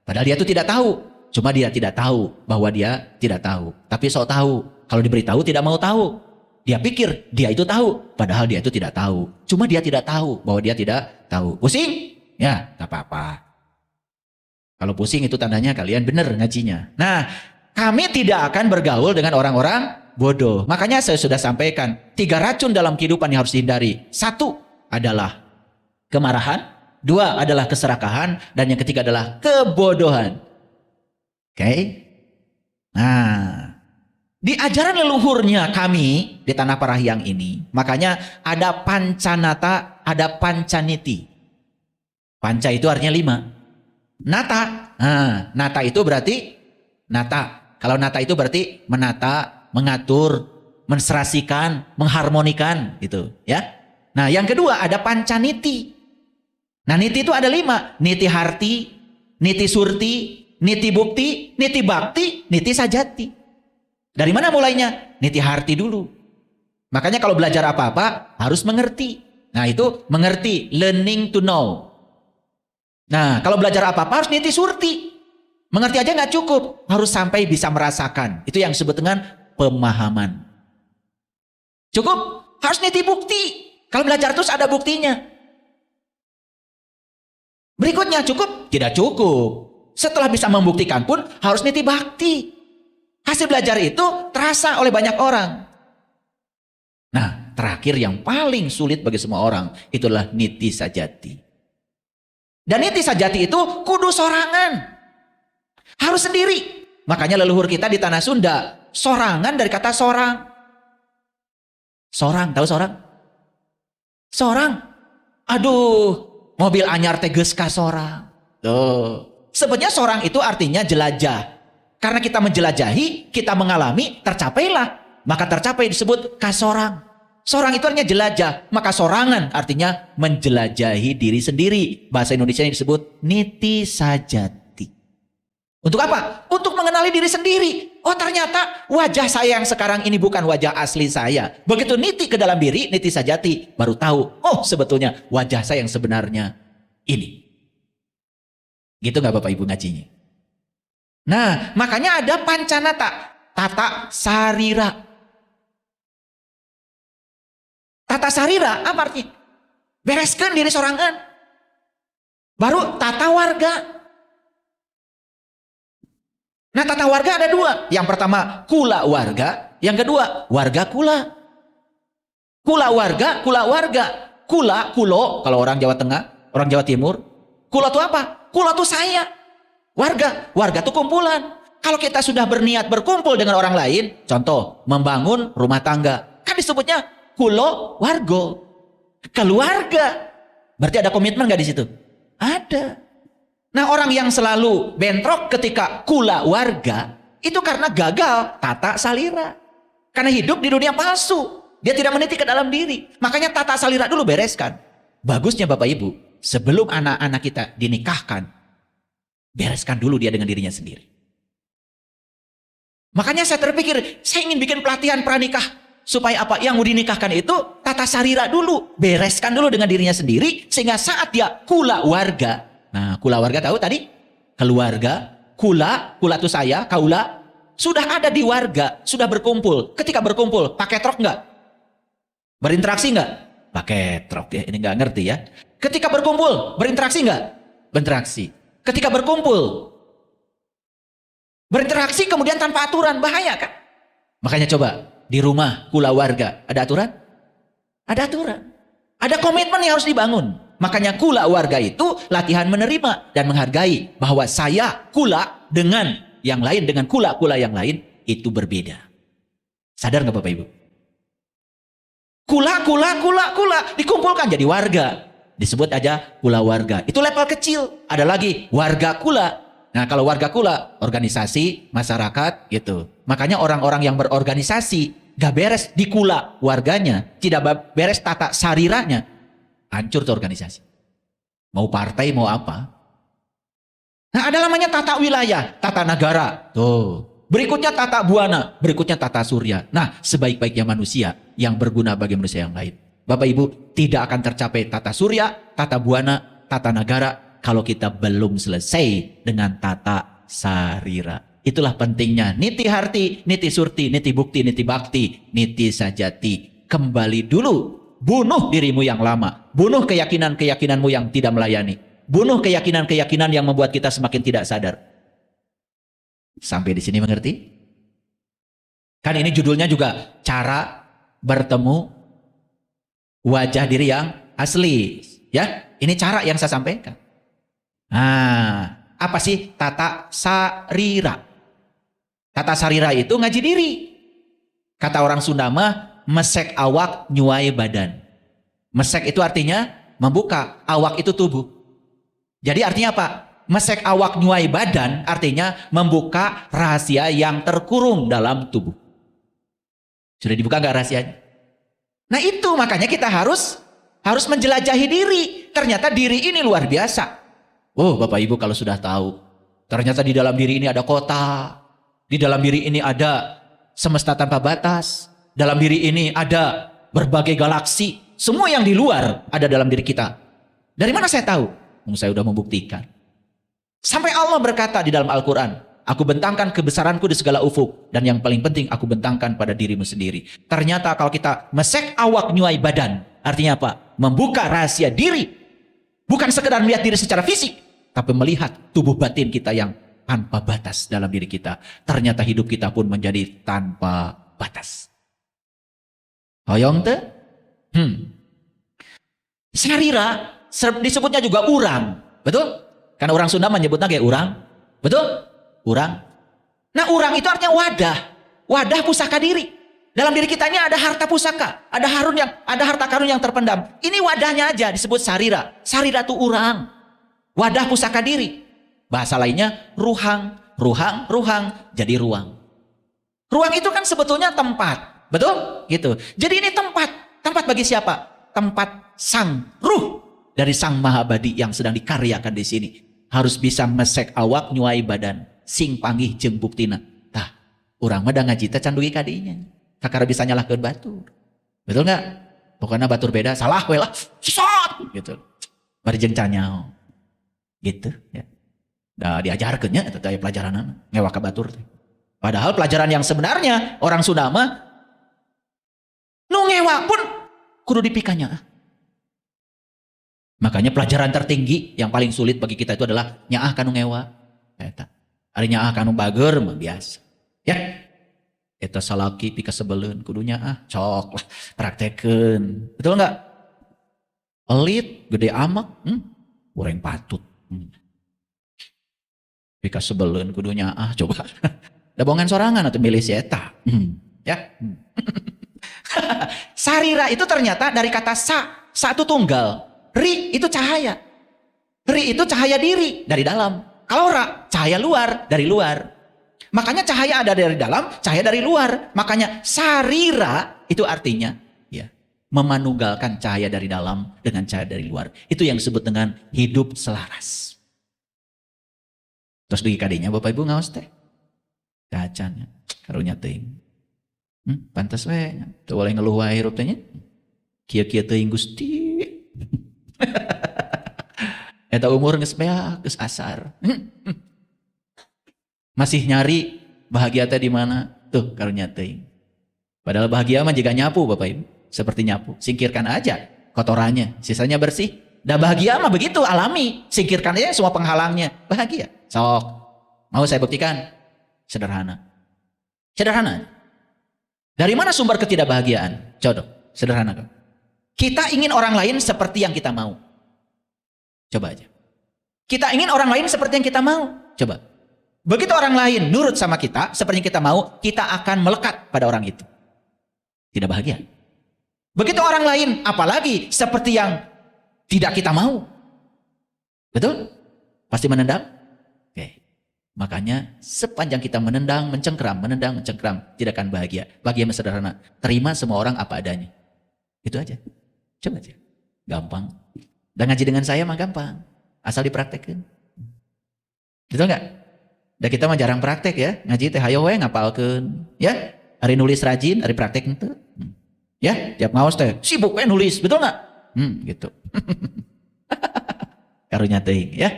Padahal dia itu tidak tahu. Cuma dia tidak tahu bahwa dia tidak tahu. Tapi sok tahu. Kalau diberitahu tidak mau tahu. Dia pikir dia itu tahu. Padahal dia itu tidak tahu. Cuma dia tidak tahu bahwa dia tidak tahu. Pusing? Ya, gak apa-apa. Kalau pusing itu tandanya kalian benar ngajinya. Nah, kami tidak akan bergaul dengan orang-orang bodoh. Makanya saya sudah sampaikan. 3 racun dalam kehidupan yang harus dihindari. 1 adalah kemarahan. 2 adalah keserakahan. Dan yang ketiga adalah kebodohan. Oke? Nah, di ajaran leluhurnya kami di Tanah Parahyang ini, makanya ada pancanata, ada pancaniti. Panca itu artinya 5. Nata. Nah, nata itu berarti nata. Kalau nata itu berarti menata, mengatur, menserasikan, mengharmonikan gitu, ya. Nah, yang kedua ada pancaniti. Nah, niti itu ada 5. Niti harti, niti surti, niti bukti, niti bakti, niti sajati. Dari mana mulainya? Niti harti dulu. Makanya kalau belajar apa-apa harus mengerti. Nah, itu mengerti, learning to know. Nah, kalau belajar apa-apa harus niti surti. Mengerti aja nggak cukup, harus sampai bisa merasakan. Itu yang disebut dengan pemahaman. Cukup? Harus niti bukti. Kalau belajar terus ada buktinya. Berikutnya cukup? Tidak cukup. Setelah bisa membuktikan pun harus niti bakti. Hasil belajar itu terasa oleh banyak orang. Nah, terakhir yang paling sulit bagi semua orang itulah niti sajati. Dan niti sajati itu kudu sorangan. Harus sendiri. Makanya leluhur kita di tanah Sunda sorangan dari kata sorang. Sorang, tahu sorang? Sorang. Aduh, mobil anyar teges ka sorang. Tuh. Sebenarnya sorang itu artinya jelajah. Karena kita menjelajahi, kita mengalami, tercapailah. Maka tercapai disebut kasorang. Sorang itu artinya jelajah. Maka sorangan artinya menjelajahi diri sendiri. Bahasa Indonesia yang disebut niti sajati. Untuk apa? Untuk mengenali diri sendiri. Oh, ternyata wajah saya yang sekarang ini bukan wajah asli saya. Begitu niti ke dalam diri, niti sajati, baru tahu. Oh, sebetulnya wajah saya yang sebenarnya ini. Gitu nggak Bapak Ibu ngajinya? Nah, makanya ada pancanata, tata sarira. Tata sarira apa artinya? Bereskan diri sorangan. Baru tata warga. Nah, tata warga ada 2. Yang pertama kula warga, yang kedua warga kula. Kula warga, kula warga. Kula, kulo kalau orang Jawa Tengah, orang Jawa Timur. Kula itu apa? Kula itu saya. Warga, warga itu kumpulan. Kalau kita sudah berniat berkumpul dengan orang lain, contoh membangun rumah tangga, kan disebutnya kulo wargo, keluarga. Berarti ada komitmen nggak di situ? Ada. Nah, orang yang selalu bentrok ketika kula warga itu karena gagal tata salira. Karena hidup di dunia palsu, dia tidak meniti ke dalam diri. Makanya tata salira dulu bereskan. Bagusnya Bapak Ibu, sebelum anak-anak kita dinikahkan, bereskan dulu dia dengan dirinya sendiri. Makanya saya terpikir, saya ingin bikin pelatihan pranikah. Supaya apa? Yang mau dinikahkan itu tata sarira dulu. Bereskan dulu dengan dirinya sendiri. Sehingga saat dia kula warga. Nah, kula warga tahu tadi? Keluarga. Kula itu saya, kaula. Sudah ada di warga. Sudah berkumpul. Ketika berkumpul, pakai trok enggak? Berinteraksi enggak? pakai truk ya. Ini nggak ngerti ya. Ketika berkumpul, berinteraksi nggak? Berinteraksi. Ketika berkumpul, berinteraksi kemudian tanpa aturan, bahaya kan? Makanya coba di rumah keluarga ada aturan? Ada aturan. Ada komitmen yang harus dibangun. Makanya keluarga itu latihan menerima dan menghargai bahwa saya kula dengan yang lain, dengan kula yang lain itu berbeda. Sadar nggak Bapak Ibu? Kula dikumpulkan jadi warga. Disebut aja kula warga. Itu level kecil. Ada lagi warga kula. Nah kalau warga kula, organisasi, masyarakat gitu. Makanya orang-orang yang berorganisasi gak beres di kula warganya, tidak beres tata sariranya, hancur tuh organisasi. Mau partai mau apa. Nah ada namanya tata wilayah, tata negara. Tuh. Berikutnya tata buana, berikutnya tata surya. Nah, sebaik-baiknya manusia yang berguna bagi manusia yang lain. Bapak Ibu, tidak akan tercapai tata surya, tata buana, tata negara kalau kita belum selesai dengan tata sarira. Itulah pentingnya niti harti, niti surti, niti bukti, niti bakti, niti sajati. Kembali dulu, bunuh dirimu yang lama, bunuh keyakinan-keyakinanmu yang tidak melayani, bunuh keyakinan-keyakinan yang membuat kita semakin tidak sadar. Sampai di sini mengerti? Kan ini judulnya juga cara bertemu wajah diri yang asli. Ya, ini cara yang saya sampaikan. Nah, apa sih tata sarira? Tata sarira itu ngaji diri. Kata orang Sunda mah mesek awak nyuai badan. Mesek itu artinya membuka, awak itu tubuh. Jadi artinya apa? Mesek awak nyuai badan artinya membuka rahasia yang terkurung dalam tubuh. Sudah dibuka nggak rahasianya? Nah itu makanya kita harus menjelajahi diri. Ternyata diri ini luar biasa. Oh Bapak Ibu kalau sudah tahu, ternyata di dalam diri ini ada kota. Di dalam diri ini ada semesta tanpa batas. Dalam diri ini ada berbagai galaksi. Semua yang di luar ada dalam diri kita. Dari mana saya tahu? Saya sudah membuktikan. Sampai Allah berkata di dalam Al-Quran, aku bentangkan kebesaranku di segala ufuk. Dan yang paling penting, aku bentangkan pada dirimu sendiri. Ternyata kalau kita mesek awak nyuai badan, artinya apa? Membuka rahasia diri. Bukan sekedar melihat diri secara fisik, tapi melihat tubuh batin kita yang tanpa batas dalam diri kita. Ternyata hidup kita pun menjadi tanpa batas. Hoyong te? Sarira disebutnya juga urang. Betul? Karena orang Sunda menyebutnya kayak urang. Betul? Urang. Nah urang itu artinya wadah. Wadah pusaka diri. Dalam diri kita ini ada harta pusaka. Ada harta karun yang terpendam. Ini wadahnya aja disebut sarira. Sarira itu urang. Wadah pusaka diri. Bahasa lainnya ruhang. Ruhang. Jadi ruang. Ruang itu kan sebetulnya tempat. Betul? Gitu. Jadi ini tempat. Tempat bagi siapa? Tempat sang ruh. Dari sang Mahabadi yang sedang dikaryakan di sini. Harus bisa mesek awak nyuai badan. Sing panggih jeung buktina. Tah, urang mah da ngaji teh can dugi kadinya. Kakara bisa nyalahkeun batur. Betul nggak? Pokoknya batur beda, salah we lah. Sesat gitu. Bari jeung canyao. Gitu ya. Da diajarkeun nya eta teh pelajaran ngewak ka batur teh. Padahal pelajaran yang sebenarnya orang Sunda mah nu ngewak pun kudu dipikanya. Makanya pelajaran tertinggi yang paling sulit bagi kita itu adalah nyaah kanu ngewa. Eta. Ari nyaah kanu bager mah biasa. Ya. Eta salaki pika sebeleun kudu nyaah. Cok lah praktekeun. Betul enggak? Elit gede amak, urang patut. Pika sebeleun kudu nyaah coba. Da bongan sorangan atuh milih si eta. Ya. Sarira itu ternyata dari kata sa itu tunggal. Ri itu cahaya. Ri itu cahaya diri dari dalam. Kalau ra, cahaya luar dari luar. Makanya cahaya ada dari dalam, cahaya dari luar. Makanya sarira itu artinya ya, memanunggalkan cahaya dari dalam dengan cahaya dari luar. Itu yang disebut dengan hidup selaras. Terus dugi kadinya Bapak Ibu ngaos teh. Dacan karunya teuing. Pantas we, teu boleh ngeluh wae hirup teh nya. Kieu-kieu teuing Gusti. Eta umur geus beak, geus asar. Masih nyari bahagia teh di mana? Tuh karunya teuing. Padahal bahagia mah juga nyapu Bapak Ibu, seperti nyapu. Singkirkan aja kotorannya, sisanya bersih. Dah bahagia mah begitu, alami. Singkirkan aja semua penghalangnya, bahagia. Sok, mau saya buktikan? Sederhana. Sederhana. Dari mana sumber ketidakbahagiaan? Coba, sederhana. Kita ingin orang lain seperti yang kita mau. Coba aja. Kita ingin orang lain seperti yang kita mau. Coba. Begitu orang lain nurut sama kita, seperti yang kita mau, kita akan melekat pada orang itu. Tidak bahagia. Begitu orang lain, apalagi seperti yang tidak kita mau. Betul? Pasti menendang? Oke. Makanya sepanjang kita menendang, mencengkram, tidak akan bahagia. Bahagia sederhana. Terima semua orang apa adanya. Itu aja. Coba aja. Gampang. Dan ngaji dengan saya mah gampang. Asal dipraktekkan. Betul nggak? Dan kita mah jarang praktek ya. Ngaji teh hayo we ngapalkeun. Ya? Hari nulis rajin, hari praktek itu. Ya, tiap ngaos teh sibuk we nulis, betul nggak? Gitu. Karunya teuing ya.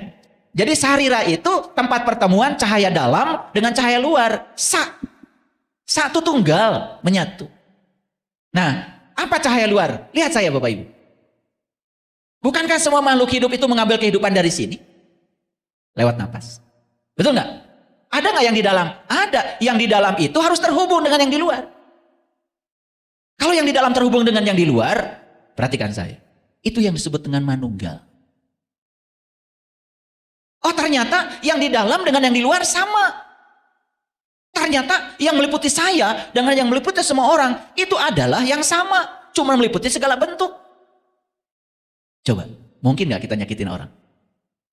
Jadi sarira itu tempat pertemuan cahaya dalam dengan cahaya luar. Satu tunggal menyatu. Nah, apa cahaya luar? Lihat saya Bapak Ibu. Bukankah semua makhluk hidup itu mengambil kehidupan dari sini? Lewat napas. Betul nggak? Ada nggak yang di dalam? Ada. Yang di dalam itu harus terhubung dengan yang di luar. Kalau yang di dalam terhubung dengan yang di luar, perhatikan saya. Itu yang disebut dengan manunggal. Oh ternyata yang di dalam dengan yang di luar sama. Ternyata yang meliputi saya dengan yang meliputi semua orang itu adalah yang sama. Cuma meliputi segala bentuk. Coba, mungkin nggak kita nyakitin orang?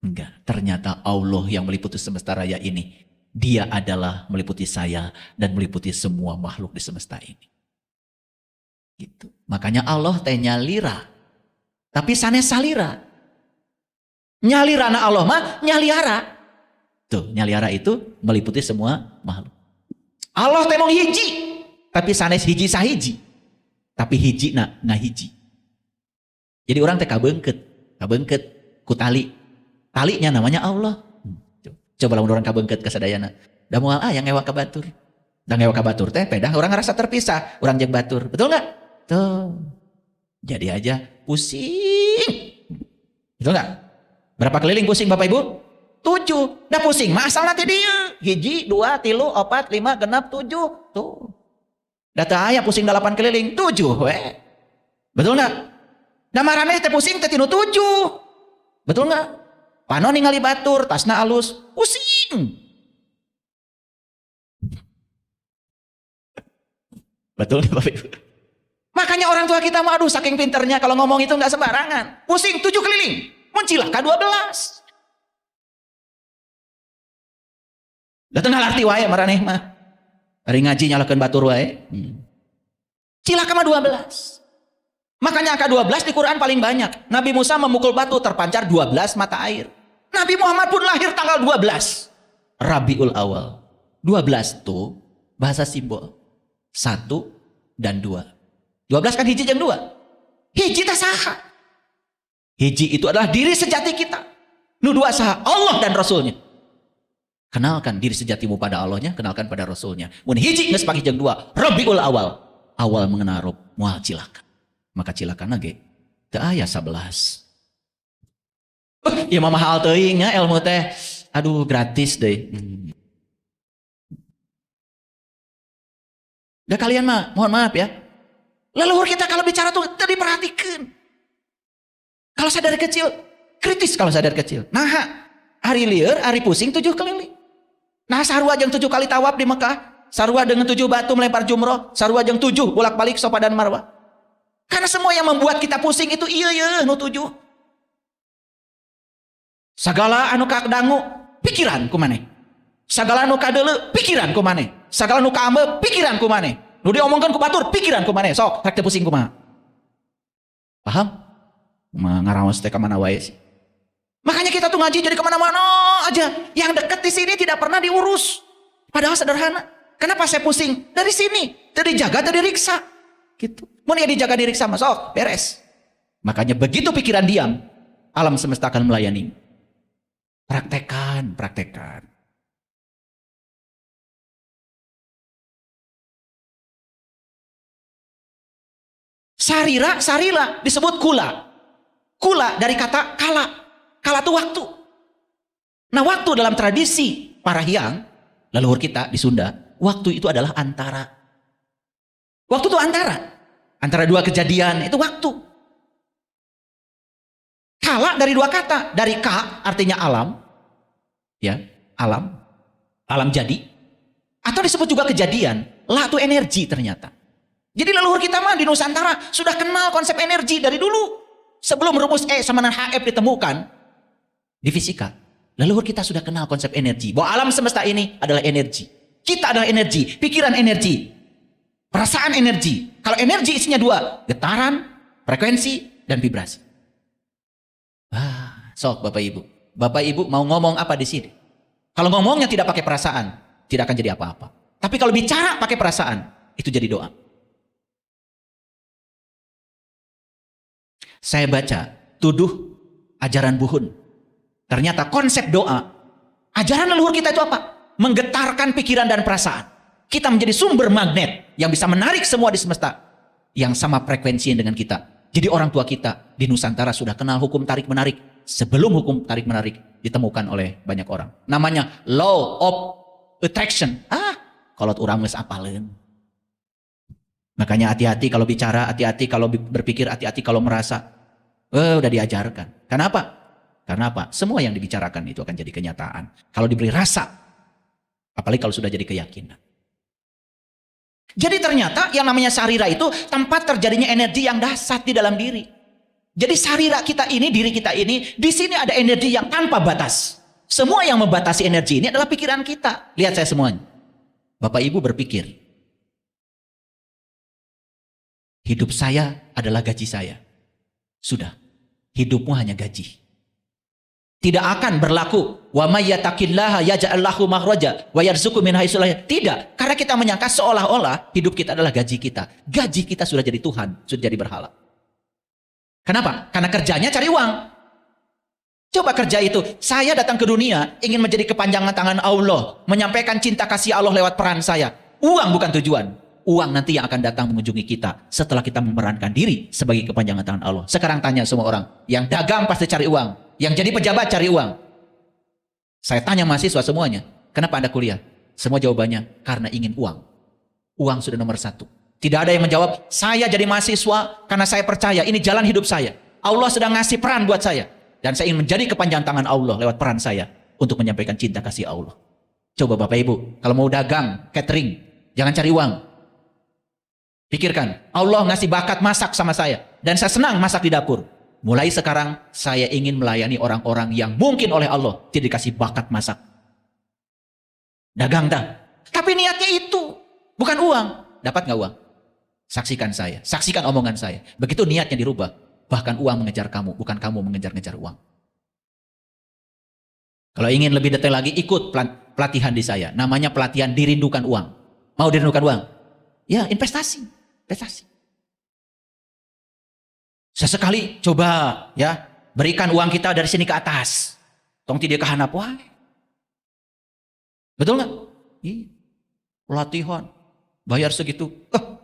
Enggak, ternyata Allah yang meliputi semesta raya ini. Dia adalah meliputi saya dan meliputi semua makhluk di semesta ini. Gitu. Makanya Allah teh nyalira. Tapi sanes salira. Nyalirana Allah mah nyaliara. Tuh, nyaliara itu meliputi semua makhluk. Allah teh mong hiji. Tapi sanes hiji sahiji. Tapi hiji na ngahiji. Jadi orang teh kabengket ku tali. Talinya namanya Allah. Coba lamun orang kabengket ka sadayana. Da moal yang ngewa ka batur. Da ngewa ka batur teh pedah orang ngerasa terpisah, orang jeung batur. Betul enggak? Tuh. Jadi aja pusing. Betul enggak? Berapa keliling pusing Bapak Ibu? 7. Dah pusing mah asal nanti dia. 1, 2, 3, 4, 5, 6, 7. Tuh. Da teu aya pusing 8 keliling, 7 we. Betul enggak? Da marane teh pusing teh 7. Betul enggak? Pano ningali batur, tasna alus, pusing. Betul Bapak Ibu? Makanya orang tua kita mah aduh saking pinternya kalau ngomong itu enggak sembarangan. Pusing 7 keliling, mencilaka 12. Da teu ngalarti wae maraneh mah. Ari ngaji nyalakeun batur wae. Cilaka mah 12. Makanya angka 12 di Quran paling banyak. Nabi Musa memukul batu terpancar 12 mata air. Nabi Muhammad pun lahir tanggal 12. Rabiul Awal. 12 tuh bahasa simbol. 1 dan 2. 12 kan hiji jeung 2. Hiji teh saha? Hiji itu adalah diri sejati kita. Nu 2 saha? Allah dan Rasulnya. Kenalkan diri sejatimu pada Allahnya, kenalkan pada Rasulnya. Mun hiji geus pagi jeung 2. Rabiul Awal. Awal mengenal Rob, moal cilaka. Maka cilakana ge teu aya 11. Ya mah mahal teuing nya ilmu teh. Aduh gratis deh. Dah kalian mah mohon maaf ya. Leluhur kita kalau bicara tuh tadi perhatikan. Kalau sadar kecil, kritis kalau sadar kecil. Nah, hari lieur, hari pusing 7 keliling. Nah, sarua jeung 7 kali tawaf di Mekah, sarua dengan 7 batu melempar jumroh, sarua jeung 7 bolak-balik Safa dan Marwah. Karena semua yang membuat kita pusing itu iya nu 7. Sagala anu kadangu pikiran ku maneh. Sagala anu kadeuleu pikiran ku maneh. Sagala anu kaambe pikiran ku maneh. Nu diomongkeun ku batur pikiran ku maneh. Sok rek teu pusing kumaha. Paham? Ngaraos teh ka mana wae sih. Makanya kita tuh ngaji jadi kemana-mana aja. Yang dekat di sini tidak pernah diurus. Padahal sederhana. Kenapa saya pusing? Dari sini. Teu dijaga, teu diriksa. Gitu. Mun ya dijaga diriksa masuk beres. Makanya begitu pikiran diam, alam semesta akan melayani. Praktekan. Sarira, sarila disebut kula. Kula dari kata kala. Kala itu waktu. Nah, waktu dalam tradisi para Hyang, leluhur kita di Sunda, waktu itu adalah antara. Waktu itu antara dua kejadian, itu waktu. Kala dari dua kata, dari ka artinya alam, ya, alam jadi, atau disebut juga kejadian. La itu energi ternyata. Jadi leluhur kita mah di Nusantara sudah kenal konsep energi dari dulu. Sebelum rumus E sama dengan HF ditemukan di fisika, leluhur kita sudah kenal konsep energi. Bahwa alam semesta ini adalah energi. Kita adalah energi, pikiran energi, perasaan energi. Kalau energi isinya dua, getaran, frekuensi, dan vibrasi. Sok Bapak Ibu. Bapak Ibu mau ngomong apa di sini? Kalau ngomongnya tidak pakai perasaan, tidak akan jadi apa-apa. Tapi kalau bicara pakai perasaan, itu jadi doa. Saya baca tuduh ajaran Buhun. Ternyata konsep doa, ajaran leluhur kita itu apa? Menggetarkan pikiran dan perasaan. Kita menjadi sumber magnet yang bisa menarik semua di semesta yang sama frekuensi dengan kita. Jadi orang tua kita di Nusantara sudah kenal hukum tarik-menarik sebelum hukum tarik-menarik ditemukan oleh banyak orang. Namanya law of attraction. Kalau orang geus apaleun. Makanya hati-hati kalau bicara, hati-hati kalau berpikir, hati-hati kalau merasa. Udah diajarkan. Kenapa? Karena apa? Semua yang dibicarakan itu akan jadi kenyataan. Kalau diberi rasa, apalagi kalau sudah jadi keyakinan. Jadi ternyata yang namanya sarira itu tempat terjadinya energi yang dahsyat di dalam diri. Jadi sarira kita ini, diri kita ini, di sini ada energi yang tanpa batas. Semua yang membatasi energi ini adalah pikiran kita. Lihat saya semuanya. Bapak Ibu berpikir, hidup saya adalah gaji saya. Sudah, hidupmu hanya gaji. Tidak akan berlaku wa may yattaqillaha yaj'al lahu makhraja wa yarzuqhu min haitsu la yahtasib. Tidak, karena kita menyangka seolah-olah hidup kita adalah gaji kita. Gaji kita sudah jadi Tuhan, sudah jadi berhala. Kenapa? Karena kerjanya cari uang. Coba kerja itu, saya datang ke dunia ingin menjadi kepanjangan tangan Allah, menyampaikan cinta kasih Allah lewat peran saya. Uang bukan tujuan. Uang nanti yang akan datang mengunjungi kita setelah kita memerankan diri sebagai kepanjangan tangan Allah. Sekarang tanya semua orang, yang dagang pasti cari uang, yang jadi pejabat cari uang. Saya tanya mahasiswa semuanya, kenapa Anda kuliah? Semua jawabannya, karena ingin uang. Uang sudah nomor satu. Tidak ada yang menjawab, saya jadi mahasiswa karena saya percaya ini jalan hidup saya. Allah sedang ngasih peran buat saya. Dan saya ingin menjadi kepanjangan tangan Allah lewat peran saya untuk menyampaikan cinta kasih Allah. Coba Bapak Ibu, kalau mau dagang, catering, jangan cari uang. Pikirkan, Allah ngasih bakat masak sama saya. Dan saya senang masak di dapur. Mulai sekarang, saya ingin melayani orang-orang yang mungkin oleh Allah tidak dikasih bakat masak. Dagang dah. Tapi niatnya itu, bukan uang. Dapat nggak uang? Saksikan saya, saksikan omongan saya. Begitu niatnya dirubah, bahkan uang mengejar kamu, bukan kamu mengejar-ngejar uang. Kalau ingin lebih detail lagi, ikut pelatihan di saya. Namanya pelatihan dirindukan uang. Mau dirindukan uang? Ya, investasi. Investasi. Sesekali coba ya, berikan uang kita dari sini ke atas. Tong tidak kehanap, wah. Betul nggak? Iya. Pelatihan. Bayar segitu,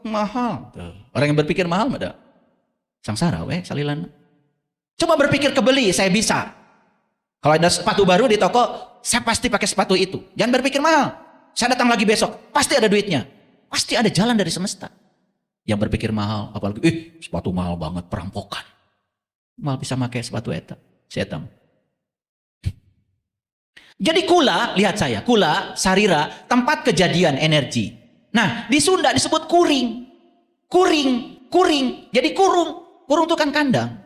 mahal. Orang yang berpikir mahal ada. Sangsara, salilan. Coba berpikir kebeli, saya bisa. Kalau ada sepatu baru di toko, saya pasti pakai sepatu itu. Jangan berpikir mahal. Saya datang lagi besok, pasti ada duitnya. Pasti ada jalan dari semesta. Yang berpikir mahal, apalagi, sepatu mahal banget, perampokan. Mal bisa pakai sepatu eta, setam. Jadi kula, lihat saya, kula, sarira, tempat kejadian energi. Nah, di Sunda disebut kuring. Kuring. Jadi kurung. Kurung itu kan kandang.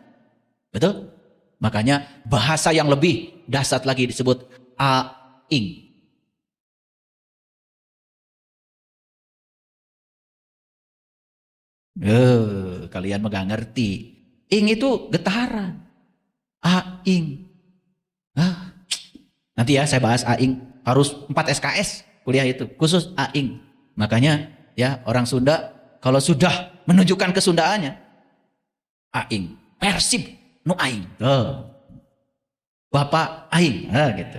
Betul? Makanya bahasa yang lebih dahsyat lagi disebut aing. Kalian megah ngerti. Ing itu getaran. Aing. Nanti ya saya bahas aing. Harus 4 SKS kuliah itu. Khusus aing. Makanya ya orang Sunda kalau sudah menunjukkan kesundaannya aing, persib nu aing. Bapak aing, gitu.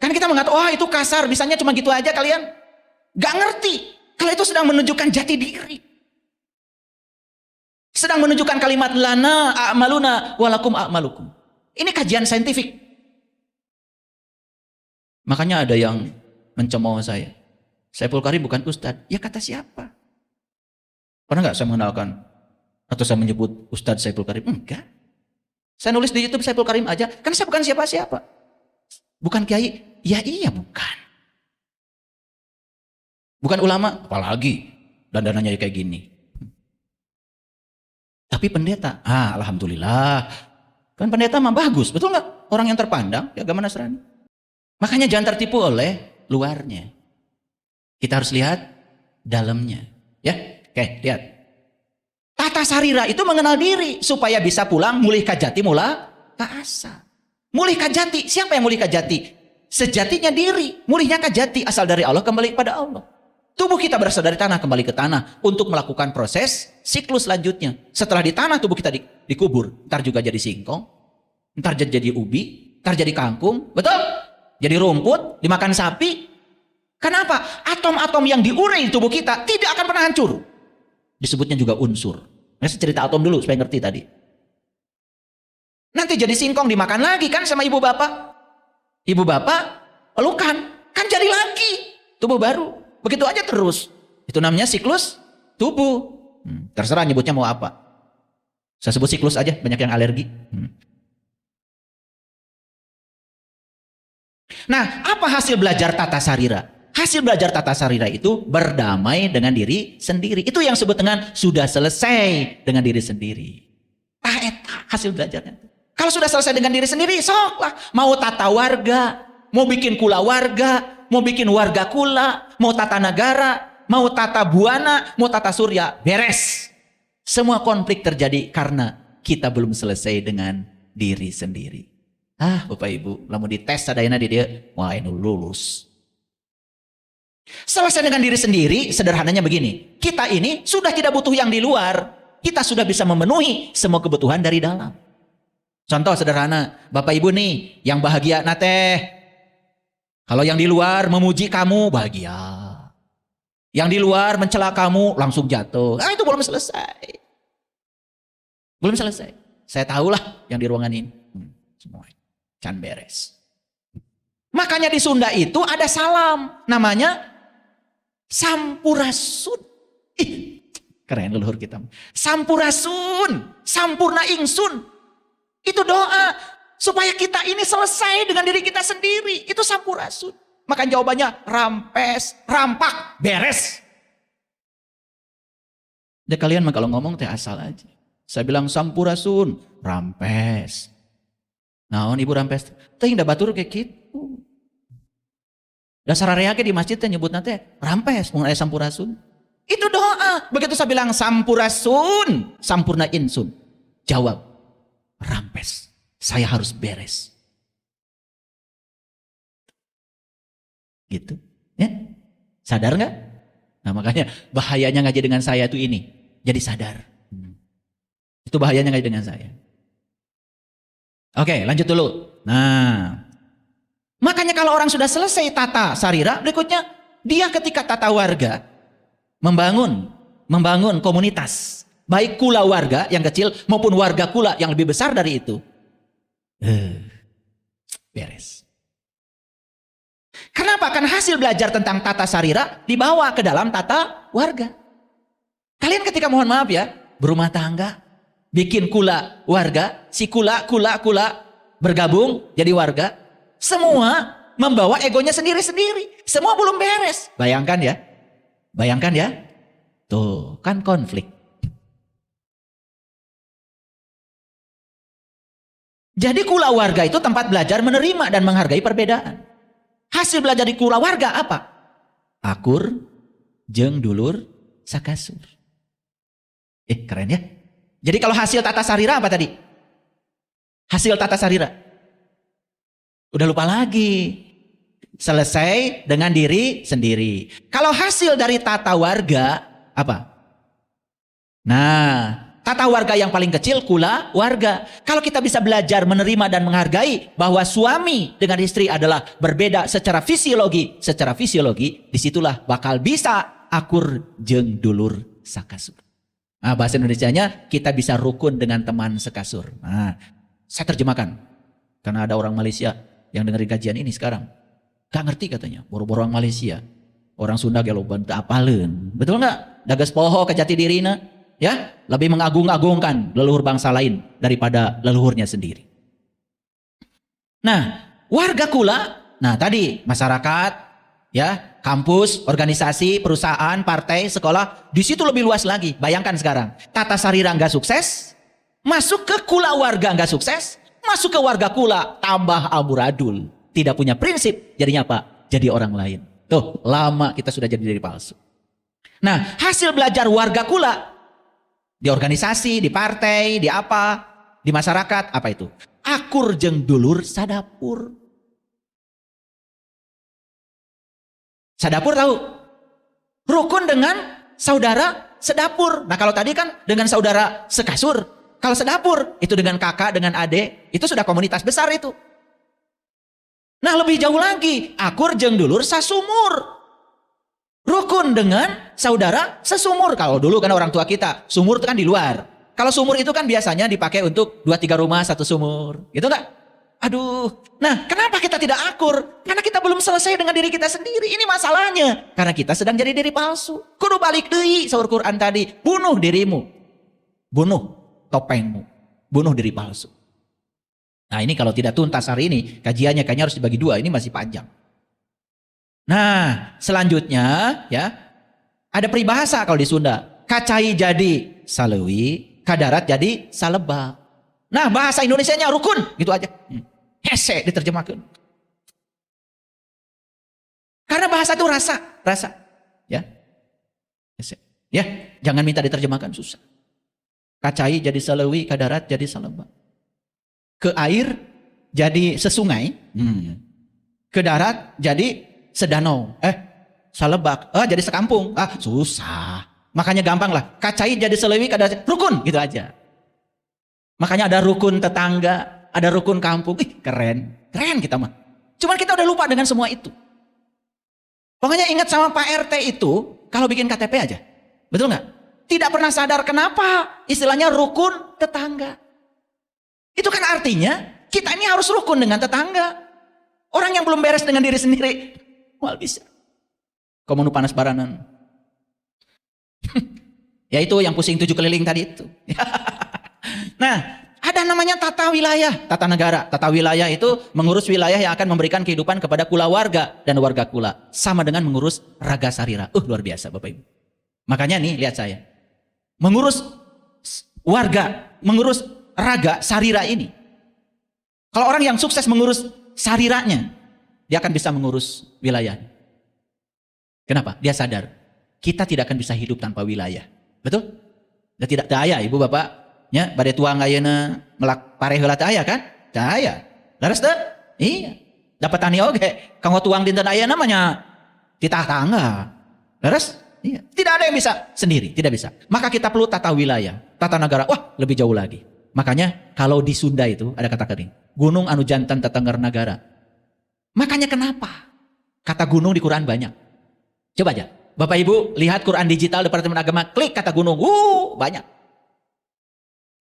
Kan kita mengatakan, itu kasar, bisanya cuma gitu aja kalian. Gak ngerti. Kalau itu sedang menunjukkan jati diri. Sedang menunjukkan kalimat lana a'maluna walakum a'malukum. Ini kajian saintifik. Makanya ada yang mencemooh saya. Saiful Karim bukan ustadz. Ya kata siapa? Pernah nggak saya mengenalkan atau saya menyebut Ustadz Saiful Karim? Enggak. Saya nulis di YouTube Saiful Karim aja. Kan saya bukan siapa-siapa. Bukan kiai. Ya iya bukan. Bukan ulama. Apalagi dandanannya kayak gini. Tapi pendeta. Alhamdulillah. Kan pendeta mah bagus. Betul nggak? Orang yang terpandang di agama Nasrani. Makanya jangan tertipu oleh luarnya. Kita harus lihat dalamnya. Ya, oke, lihat. Tata sarira itu mengenal diri supaya bisa pulang mulih kajati mula kaasa. Mulih kajati, siapa yang mulih kajati? Sejatinya diri, mulihnya kajati asal dari Allah kembali kepada Allah. Tubuh kita berasal dari tanah kembali ke tanah untuk melakukan proses siklus selanjutnya. Setelah di tanah tubuh kita dikubur, ntar juga jadi singkong, ntar jadi ubi, ntar jadi kangkung, betul? Jadi rumput, dimakan sapi. Kenapa? Atom-atom yang diurai di tubuh kita tidak akan pernah hancur. Disebutnya juga unsur. Saya cerita atom dulu supaya ngerti tadi. Nanti jadi singkong dimakan lagi kan sama ibu bapak. Ibu bapak pelukan, kan jadi lagi tubuh baru. Begitu aja terus. Itu namanya siklus tubuh. Terserah nyebutnya mau apa. Saya sebut siklus aja, banyak yang alergi. Nah, apa hasil belajar tata sarira? Hasil belajar tata sarira itu berdamai dengan diri sendiri. Itu yang disebut dengan sudah selesai dengan diri sendiri. Hasil belajarnya. Kalau sudah selesai dengan diri sendiri, soklah. Mau tata warga, mau bikin kula warga, mau bikin warga kula, mau tata negara, mau tata buana, mau tata surya, beres. Semua konflik terjadi karena kita belum selesai dengan diri sendiri. Bapak ibu, lamun dites sadayana di dia, wah ini lulus. Selesai dengan diri sendiri, sederhananya begini. Kita ini sudah tidak butuh yang di luar. Kita sudah bisa memenuhi semua kebutuhan dari dalam. Contoh sederhana, Bapak Ibu nih, yang bahagia nate. Kalau yang di luar memuji kamu, bahagia. Yang di luar mencela kamu, langsung jatuh. Itu belum selesai. Belum selesai. Saya tahulah yang di ruangan ini. Semua can beres. Makanya di Sunda itu ada salam. Namanya Sampurasun. Keren leluhur kita. Sampurasun. Sampurna ingsun. Itu doa. Supaya kita ini selesai dengan diri kita sendiri. Itu sampurasun. Maka jawabannya rampes, rampak, beres. Dan kalian mah kalau ngomong teh asal aja. Saya bilang sampurasun, rampes. Naon ibu rampes? Teh indah batur kayak gitu. Dasar area di masjid teh nyebut nanti rampes, mengenai sampurasun. Itu doa. Begitu saya bilang sampurasun, sampurna insun. Jawab, rampes. Saya harus beres. Gitu. Ya? Sadar nggak? Nah makanya bahayanya ngaji dengan saya itu ini. Jadi sadar. Itu bahayanya ngaji dengan saya. Oke, lanjut dulu. Nah, makanya kalau orang sudah selesai tata sarira, berikutnya dia ketika tata warga membangun komunitas, baik kula warga yang kecil maupun warga kula yang lebih besar dari itu. Beres. Kenapa? Karena hasil belajar tentang tata sarira dibawa ke dalam tata warga. Kalian ketika mohon maaf ya, berumah tangga, bikin kula warga, si kula bergabung jadi warga, semua membawa egonya sendiri-sendiri. Semua belum beres. Bayangkan ya. Tuh, kan konflik. Jadi kula warga itu tempat belajar menerima dan menghargai perbedaan. Hasil belajar di kula warga apa? Akur, jeung dulur, sakasur. Keren ya. Jadi kalau hasil tata sarira apa tadi? Hasil tata sarira. Udah lupa lagi. Selesai dengan diri sendiri. Kalau hasil dari tata warga apa? Nah, tata warga yang paling kecil kula warga. Kalau kita bisa belajar menerima dan menghargai bahwa suami dengan istri adalah berbeda secara fisiologi, disitulah bakal bisa akur jeung dulur sakasur. Nah, bahasa Indonesianya kita bisa rukun dengan teman sekasur. Nah, saya terjemahkan. Karena ada orang Malaysia yang dengerin kajian ini sekarang. Gak ngerti katanya, boro-boro orang Malaysia. Orang Sunda gelo banta apaleun. Betul nggak? Dagas poho ke jati dirina, ya, lebih mengagung-agungkan leluhur bangsa lain daripada leluhurnya sendiri. Nah, warga kula, nah tadi masyarakat, ya, kampus, organisasi, perusahaan, partai, sekolah, di situ lebih luas lagi. Bayangkan sekarang, tata sarira nggak sukses, masuk ke kula warga nggak sukses, masuk ke warga kula tambah amburadul, tidak punya prinsip, jadinya apa? Jadi orang lain. Tuh, lama kita sudah jadi diri palsu. Nah, hasil belajar warga kula di organisasi, di partai, di apa, di masyarakat, apa itu? Akur jeung dulur sadapur. Sadapur tahu? Rukun dengan saudara sedapur. Nah, kalau tadi kan dengan saudara sekasur. Kalau sedapur, itu dengan kakak, dengan adik, itu sudah komunitas besar itu. Nah, lebih jauh lagi, akur jeung dulur sasumur. Rukun dengan saudara sesumur. Kalau dulu kan orang tua kita, sumur itu kan di luar. Kalau sumur itu kan biasanya dipakai untuk 2-3 rumah satu sumur. Gitu enggak? Aduh. Nah, kenapa kita tidak akur? Karena kita belum selesai dengan diri kita sendiri. Ini masalahnya. Karena kita sedang jadi diri palsu. Kudu balik deui saur Quran tadi. Bunuh dirimu. Bunuh topengmu. Bunuh diri palsu. Nah, ini kalau tidak tuntas hari ini, kajiannya kayaknya harus dibagi 2, ini masih panjang. Nah, selanjutnya ya, ada peribahasa kalau di Sunda. Kacai jadi salewi, kadarat jadi salebak. Nah, bahasa Indonesianya rukun, gitu aja. Hese diterjemahkan. Karena bahasa itu rasa. Ya. Hese. Ya, jangan minta diterjemahkan, susah. Kacai jadi salewi, kadarat jadi salebak. Ke air jadi sesungai, ke darat jadi sedanau, salebak, jadi sekampung, susah. Makanya gampang lah, kacai jadi selewi, kadarat rukun, gitu aja. Makanya ada rukun tetangga, ada rukun kampung, keren kita mah. Cuman kita udah lupa dengan semua itu. Pokoknya ingat sama Pak RT itu, kalau bikin KTP aja, betul nggak? Tidak pernah sadar kenapa istilahnya rukun tetangga. Itu kan artinya kita ini harus rukun dengan tetangga. Orang yang belum beres dengan diri sendiri, wal bisa. Kamu nu panas baranan. Ya itu yang pusing 7 keliling tadi itu. Nah, ada namanya tata wilayah, tata negara. Tata wilayah itu mengurus wilayah yang akan memberikan kehidupan kepada kula warga dan warga kula. Sama dengan mengurus raga sarira. Luar biasa Bapak Ibu. Makanya nih lihat saya. Mengurus warga, mengurus raga sarira ini. Kalau orang yang sukses mengurus sariranya, dia akan bisa mengurus wilayahnya. Kenapa? Dia sadar kita tidak akan bisa hidup tanpa wilayah. Betul? Dan tidak daya ibu bapak, nya bade tuang ayeuna melak pare heula teh aya kan? Teh aya. Laras teh? Iya. Dapat tani oge. Kanggo tuang dinten aya namanya titah tangga. Laras? Iya. Tidak ada yang bisa sendiri, tidak bisa. Maka kita perlu tata wilayah, tata negara. Wah, lebih jauh lagi. Makanya kalau di Sunda itu ada kata kering, gunung anu jantan tetengger nagara. Makanya kenapa? Kata gunung di Quran banyak. Coba aja, Bapak Ibu lihat Quran digital Departemen Agama, klik kata gunung, banyak.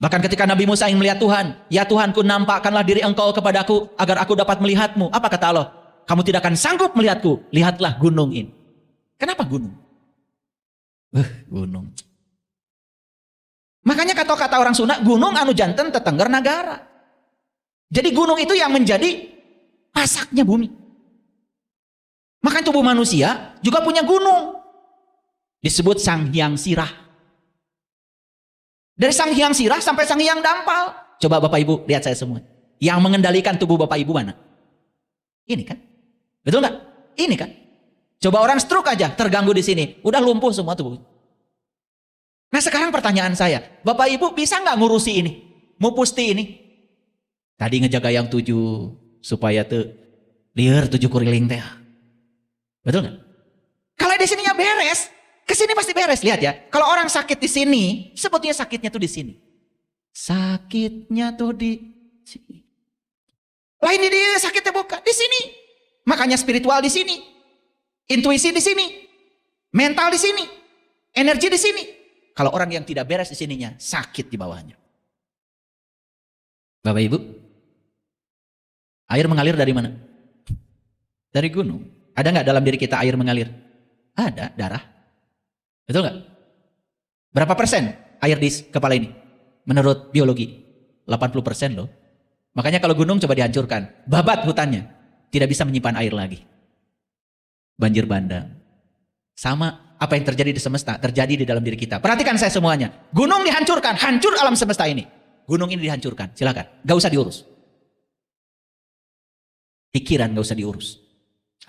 Bahkan ketika Nabi Musa ingin melihat Tuhan, ya Tuhanku nampakkanlah diri engkau kepadaku agar aku dapat melihatmu. Apa kata Allah? Kamu tidak akan sanggup melihatku, lihatlah gunung ini. Kenapa gunung? Gunung. Makanya kata-kata orang Sunda, gunung anu janten tetengger nagara. Jadi gunung itu yang menjadi pasaknya bumi. Maka tubuh manusia juga punya gunung. Disebut Sang Hyang Sirah. Dari Sang Hyang Sirah sampai Sang Hyang Dampal. Coba Bapak Ibu lihat saya semua. Yang mengendalikan tubuh Bapak Ibu mana? Ini kan? Betul nggak? Ini kan? Coba orang stroke aja terganggu di sini. Udah lumpuh semua tubuh. Nah sekarang pertanyaan saya, Bapak Ibu bisa nggak ngurusi ini? Mupusti ini? Tadi ngejaga yang 7 supaya tuh liar 7 kuriling teh. Betul nggak? Kalau di sininya beres, ke sini pasti beres. Lihat ya, kalau orang sakit di sini, sebetulnya sakitnya tuh di sini. Sakitnya tuh di sini. Lain di dia sakitnya bukan di sini. Makanya spiritual di sini, intuisi di sini, mental di sini, energi di sini. Kalau orang yang tidak beres di sininya, sakit di bawahnya. Bapak Ibu, air mengalir dari mana? Dari gunung. Ada nggak dalam diri kita air mengalir? Ada, darah. Betul nggak? Berapa persen air di kepala ini? Menurut biologi, 80% loh. Makanya kalau gunung coba dihancurkan, babat hutannya, tidak bisa menyimpan air lagi. Banjir bandang. Sama apa yang terjadi di semesta, terjadi di dalam diri kita. Perhatikan saya semuanya. Gunung dihancurkan, hancur alam semesta ini. Gunung ini dihancurkan, silakan. Gak usah diurus. Pikiran gak usah diurus.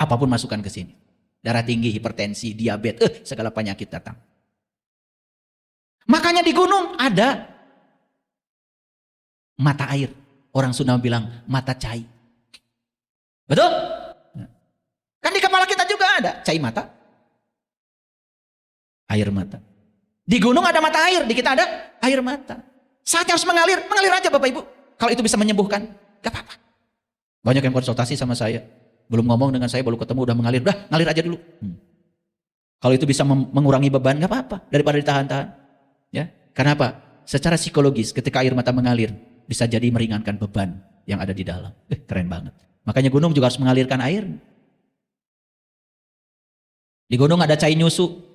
Apapun masukkan ke sini. Darah tinggi, hipertensi, diabetes, segala penyakit datang. Makanya di gunung ada mata air. Orang Sunda bilang mata cai. Betul? Kan di kepala kita juga ada cai mata. Air mata. Di gunung ada mata air, di kita ada air mata. Saatnya harus mengalir, mengalir aja Bapak Ibu. Kalau itu bisa menyembuhkan, gak apa-apa. Banyak yang konsultasi sama saya. Belum ngomong dengan saya, baru ketemu udah mengalir. Udah, ngalir aja dulu. Kalau itu bisa mengurangi beban, gak apa-apa. Daripada ditahan-tahan. Ya, karena apa? Secara psikologis, ketika air mata mengalir, bisa jadi meringankan beban yang ada di dalam. Keren banget. Makanya gunung juga harus mengalirkan air. Di gunung ada cai nyusu.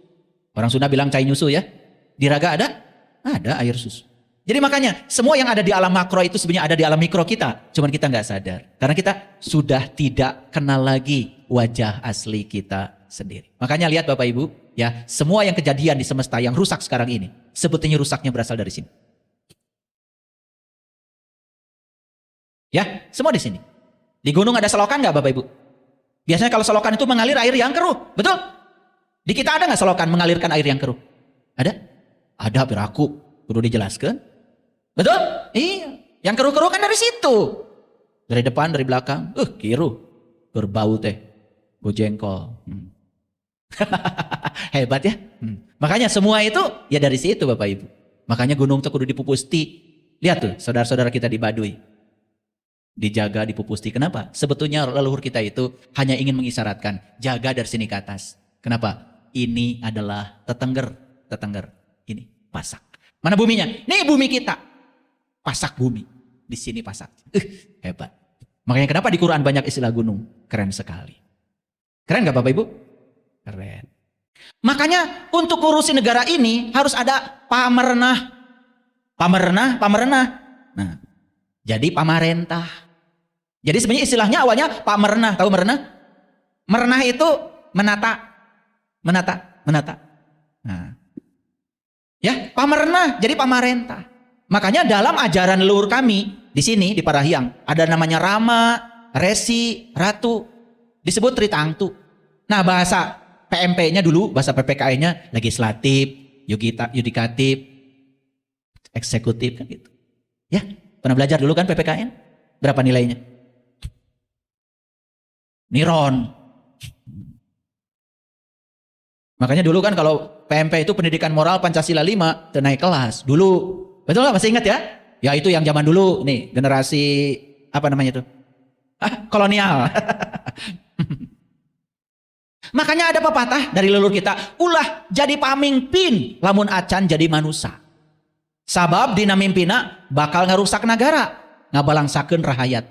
Orang Sunda bilang cai nyusu ya. Di raga ada? Ada air susu. Jadi makanya semua yang ada di alam makro itu sebenarnya ada di alam mikro kita. Cuman kita nggak sadar. Karena kita sudah tidak kenal lagi wajah asli kita sendiri. Makanya lihat Bapak Ibu, ya, semua yang kejadian di semesta yang rusak sekarang ini, sebetulnya rusaknya berasal dari sini. Ya, semua di sini. Di gunung ada selokan nggak Bapak Ibu? Biasanya kalau selokan itu mengalir air yang keruh, betul? Di kita ada nggak selokan mengalirkan air yang keruh? Ada? Ada, beraku. Perlu dijelaskan? Betul? Iya. Yang keruh-keruh kan dari situ. Dari depan, dari belakang. Kiru. Berbau teh. Bau jengkol. Hebat ya? Makanya semua itu ya dari situ Bapak Ibu. Makanya gunung itu kudu dipupusti. Lihat tuh saudara-saudara kita di Baduy. Dijaga, dipupusti. Kenapa? Sebetulnya leluhur kita itu hanya ingin mengisyaratkan. Jaga dari sini ke atas. Kenapa? Ini adalah tetengger. Ini pasak. Mana buminya? Nih bumi kita. Pasak bumi. Di sini pasak. Hebat. Makanya kenapa di Quran banyak istilah gunung? Keren sekali. Keren gak Bapak Ibu? Keren. Makanya untuk ngurusin negara ini harus ada pamerentah. Nah, jadi pamarentah. Jadi sebenarnya istilahnya awalnya pamerentah. Tahu merenah? Merenah itu menata. Nah, ya, pamerentah, jadi pamarentah. Makanya dalam ajaran leluhur kami di sini di Parahyang ada namanya Rama, Resi, Ratu, disebut Tritangtu. Nah, bahasa PMP-nya dulu, bahasa PPKI-nya legislatif, yudikatif, eksekutif kan gitu. Ya, pernah belajar dulu kan PPKN? Berapa nilainya? Niron. Makanya dulu kan kalau PMP itu pendidikan moral Pancasila 5 naik kelas dulu. Betul nggak? Masih ingat ya? Ya itu yang zaman dulu nih, generasi apa namanya itu? Kolonial. Makanya ada pepatah dari leluhur kita, ulah jadi pamimpin lamun acan jadi manusia. Sabab dina mimpina bakal ngerusak negara, ngabalangsakeun rahayat.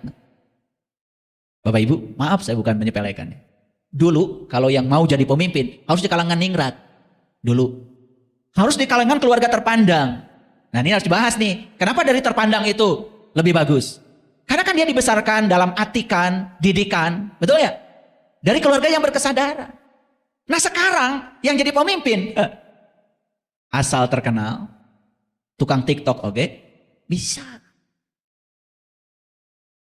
Bapak Ibu, maaf saya bukan menyepelekan. Dulu kalau yang mau jadi pemimpin harus di kalangan ningrat. Dulu harus di kalangan keluarga terpandang. Nah ini harus dibahas nih. Kenapa dari terpandang itu lebih bagus? Karena kan dia dibesarkan dalam atikan, didikan. Betul ya? Dari keluarga yang berkesadaran. Nah sekarang yang jadi pemimpin asal terkenal, tukang TikTok oke, bisa.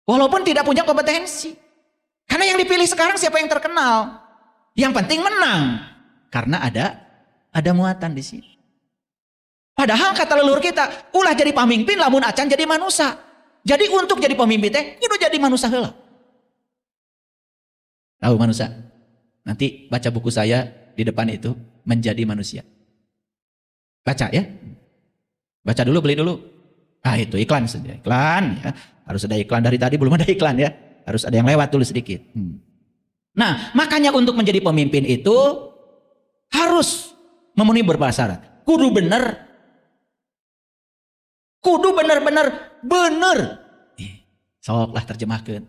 Walaupun tidak punya kompetensi. Karena yang dipilih sekarang siapa yang terkenal? Yang penting menang. Karena ada muatan di sini. Padahal kata leluhur kita, ulah jadi pamimpin lamun acan jadi manusia. Jadi untuk jadi pemimpin teh kudu jadi manusia heula. Tahu manusia? Nanti baca buku saya di depan itu, Menjadi Manusia. Baca ya. Baca dulu, beli dulu. Itu iklan saja. Iklan ya. Harus ada iklan, dari tadi belum ada iklan ya. Harus ada yang lewat dulu sedikit. Nah, makanya untuk menjadi pemimpin itu harus memenuhi beberapa syarat. Kudu bener. Kudu bener-bener bener. Soklah terjemahkan.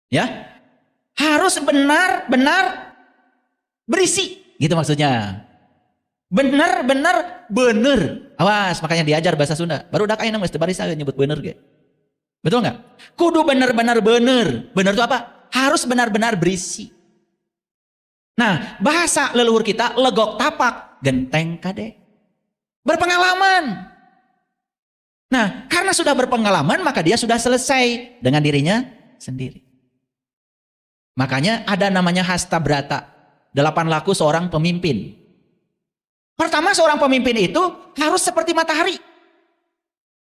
Ya, harus benar-benar berisi, gitu maksudnya. Benar-benar bener. Awas, makanya diajar bahasa Sunda. Baru dak ayeuna geus teu barisa nyebut bener ge. Betul nggak? Kudu benar-benar bener. Bener itu apa? Harus benar-benar berisi. Nah, bahasa leluhur kita legok tapak, genteng kade. Berpengalaman. Nah, karena sudah berpengalaman, maka dia sudah selesai dengan dirinya sendiri. Makanya ada namanya hasta brata, 8 laku seorang pemimpin. Pertama, seorang pemimpin itu harus seperti matahari.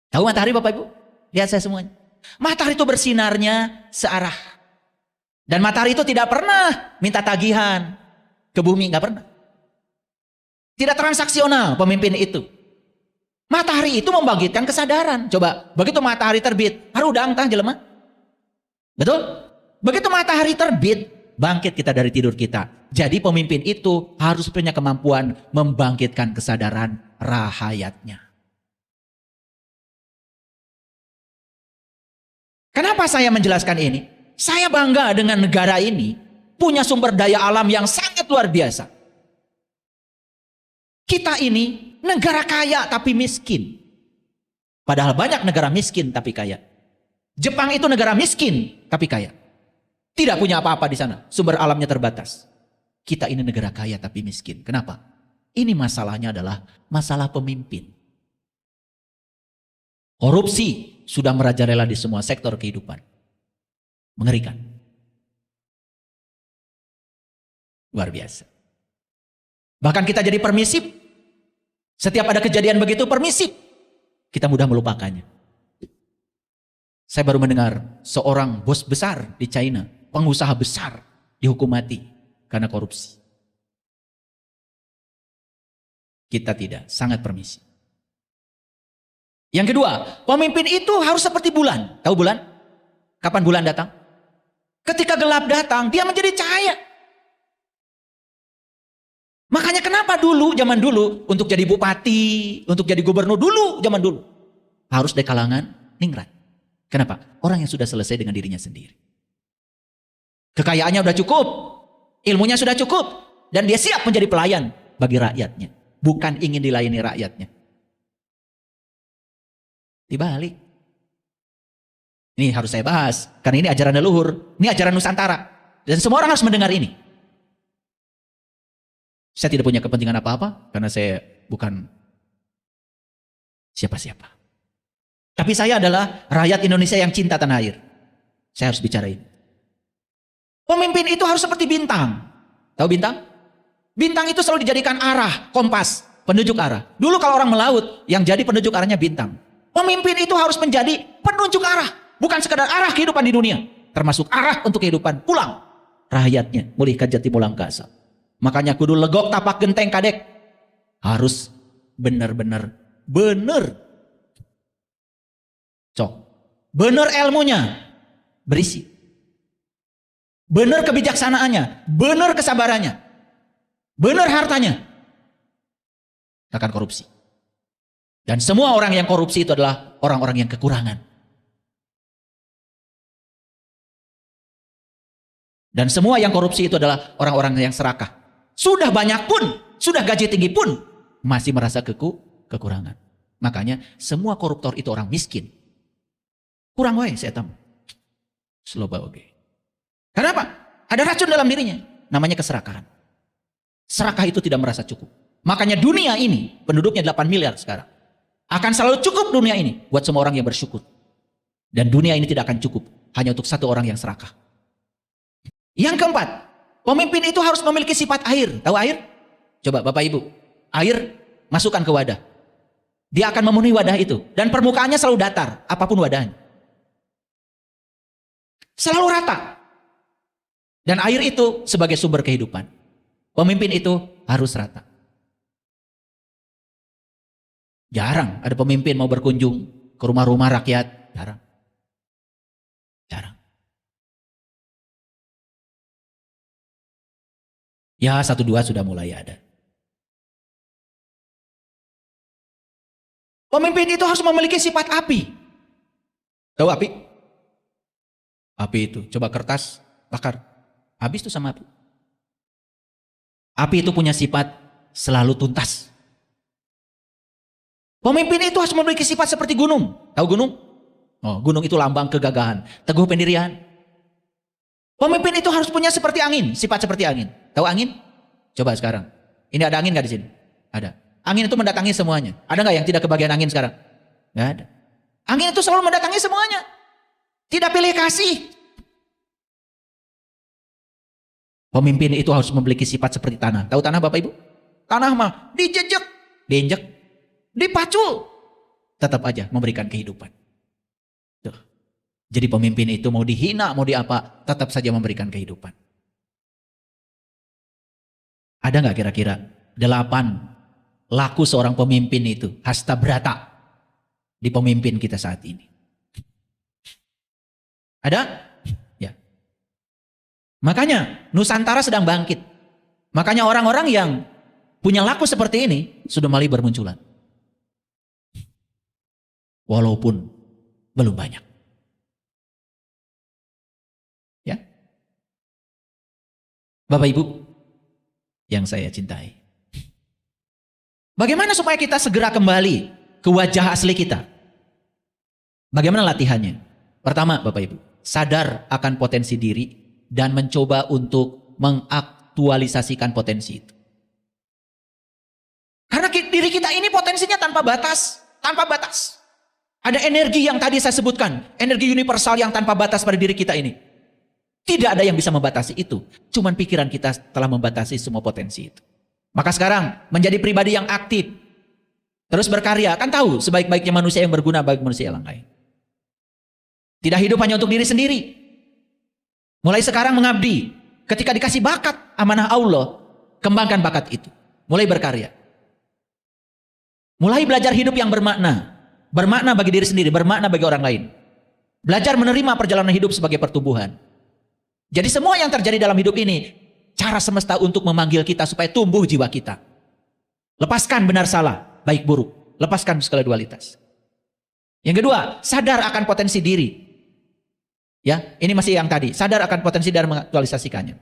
Tahu matahari Bapak Ibu? Lihat saya semuanya. Matahari itu bersinarnya searah. Dan matahari itu tidak pernah minta tagihan ke bumi, nggak pernah. Tidak transaksional pemimpin itu. Matahari itu membangkitkan kesadaran. Coba, begitu matahari terbit, harudang tah jelema. Betul? Begitu matahari terbit, bangkit kita dari tidur kita. Jadi pemimpin itu harus punya kemampuan membangkitkan kesadaran rahayatnya. Kenapa saya menjelaskan ini? Saya bangga dengan negara ini punya sumber daya alam yang sangat luar biasa. Kita ini negara kaya tapi miskin. Padahal banyak negara miskin tapi kaya. Jepang itu negara miskin tapi kaya. Tidak punya apa-apa di sana. Sumber alamnya terbatas. Kita ini negara kaya tapi miskin. Kenapa? Ini masalahnya adalah masalah pemimpin. Korupsi sudah merajalela di semua sektor kehidupan. Mengerikan. Luar biasa. Bahkan kita jadi permisif. Setiap ada kejadian begitu permisif. Kita mudah melupakannya. Saya baru mendengar seorang bos besar di China, pengusaha besar, dihukum mati karena korupsi. Kita tidak, sangat permisif. Yang kedua, pemimpin itu harus seperti bulan. Tahu bulan? Kapan bulan datang? Ketika gelap datang, dia menjadi cahaya. Makanya kenapa dulu, zaman dulu, untuk jadi bupati, untuk jadi gubernur dulu, zaman dulu, harus dari kalangan ningrat. Kenapa? Orang yang sudah selesai dengan dirinya sendiri. Kekayaannya sudah cukup, ilmunya sudah cukup, dan dia siap menjadi pelayan bagi rakyatnya. Bukan ingin dilayani rakyatnya. Dibalik. Ini harus saya bahas, karena ini ajaran leluhur, ini ajaran Nusantara. Dan semua orang harus mendengar ini. Saya tidak punya kepentingan apa-apa, karena saya bukan siapa-siapa. Tapi saya adalah rakyat Indonesia yang cinta tanah air. Saya harus bicara ini. Pemimpin itu harus seperti bintang. Tahu bintang? Bintang itu selalu dijadikan arah, kompas, penunjuk arah. Dulu kalau orang melaut, yang jadi penunjuk arahnya bintang. Pemimpin itu harus menjadi penunjuk arah. Bukan sekadar arah kehidupan di dunia. Termasuk arah untuk kehidupan pulang. Rakyatnya, mulihkan jati mulang kasa. Makanya kudu legok tapak genteng kadek. Harus benar-benar benar. Cok. Benar ilmunya. Berisi. Benar kebijaksanaannya. Benar kesabarannya. Benar hartanya. Akan korupsi. Dan semua orang yang korupsi itu adalah orang-orang yang kekurangan. Dan semua yang korupsi itu adalah orang-orang yang serakah. Sudah banyak pun, sudah gaji tinggi pun, masih merasa kekurangan. Makanya semua koruptor itu orang miskin. Kurang wae saya tahu. Sloba oge. Kenapa? Ada racun dalam dirinya. Namanya keserakahan. Serakah itu tidak merasa cukup. Makanya dunia ini, penduduknya 8 miliar sekarang. Akan selalu cukup dunia ini buat semua orang yang bersyukur. Dan dunia ini tidak akan cukup hanya untuk satu orang yang serakah. Yang keempat, pemimpin itu harus memiliki sifat air. Tahu air? Coba Bapak Ibu, air masukkan ke wadah. Dia akan memenuhi wadah itu. Dan permukaannya selalu datar, apapun wadahnya. Selalu rata. Dan air itu sebagai sumber kehidupan. Pemimpin itu harus rata. Jarang ada pemimpin mau berkunjung ke rumah-rumah rakyat. Jarang. Jarang. Ya 1-2 sudah mulai ada. Pemimpin itu harus memiliki sifat api. Tahu api? Api itu, coba kertas, bakar. Habis itu sama api. Api itu punya sifat selalu tuntas. Pemimpin itu harus memiliki sifat seperti gunung. Tahu gunung? Oh, gunung itu lambang kegagahan, teguh pendirian. Pemimpin itu harus punya seperti angin, sifat seperti angin. Tahu angin? Coba sekarang. Ini ada angin nggak di sini? Ada. Angin itu mendatangi semuanya. Ada nggak yang tidak kebagian angin sekarang? Nggak ada. Angin itu selalu mendatangi semuanya. Tidak pilih kasih. Pemimpin itu harus memiliki sifat seperti tanah. Tahu tanah Bapak Ibu? Tanah mah dijejek, diinjek, dipacul. Tetap aja memberikan kehidupan. Tuh. Jadi pemimpin itu mau dihina, mau diapa, tetap saja memberikan kehidupan. Ada nggak kira-kira 8 laku seorang pemimpin itu, hasta brata di pemimpin kita saat ini? Ada? Ya. Makanya Nusantara sedang bangkit. Makanya orang-orang yang punya laku seperti ini sudah mulai bermunculan. Walaupun belum banyak. Ya. Bapak Ibu yang saya cintai. Bagaimana supaya kita segera kembali ke wajah asli kita? Bagaimana latihannya? Pertama, Bapak Ibu, sadar akan potensi diri dan mencoba untuk mengaktualisasikan potensi itu. Karena diri kita ini potensinya tanpa batas, tanpa batas. Ada energi yang tadi saya sebutkan, energi universal yang tanpa batas pada diri kita ini. Tidak ada yang bisa membatasi itu. Cuman pikiran kita telah membatasi semua potensi itu. Maka sekarang menjadi pribadi yang aktif. Terus berkarya. Kan tahu sebaik-baiknya manusia yang berguna bagi manusia yang lain. Tidak hidup hanya untuk diri sendiri. Mulai sekarang mengabdi. Ketika dikasih bakat amanah Allah, kembangkan bakat itu. Mulai berkarya. Mulai belajar hidup yang bermakna. Bermakna bagi diri sendiri, bermakna bagi orang lain. Belajar menerima perjalanan hidup sebagai pertumbuhan. Jadi semua yang terjadi dalam hidup ini, cara semesta untuk memanggil kita supaya tumbuh jiwa kita. Lepaskan benar salah, baik buruk. Lepaskan segala dualitas. Yang kedua, sadar akan potensi diri. Ya, ini masih yang tadi. Sadar akan potensi dan mengaktualisasikannya.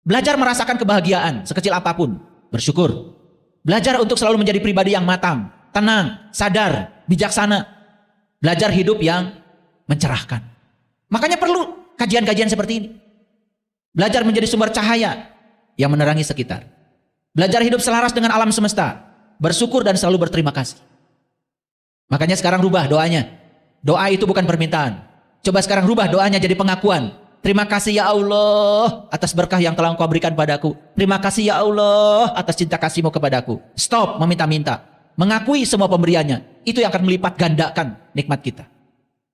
Belajar merasakan kebahagiaan sekecil apapun. Bersyukur. Belajar untuk selalu menjadi pribadi yang matang, tenang, sadar, bijaksana. Belajar hidup yang mencerahkan. Makanya perlu kajian-kajian seperti ini. Belajar menjadi sumber cahaya yang menerangi sekitar. Belajar hidup selaras dengan alam semesta. Bersyukur dan selalu berterima kasih. Makanya sekarang rubah doanya. Doa itu bukan permintaan. Coba sekarang rubah doanya jadi pengakuan. Terima kasih ya Allah atas berkah yang telah Engkau berikan padaku. Terima kasih ya Allah atas cinta kasih-Mu kepadaku. Stop meminta-minta. Mengakui semua pemberiannya. Itu yang akan melipat gandakan nikmat kita.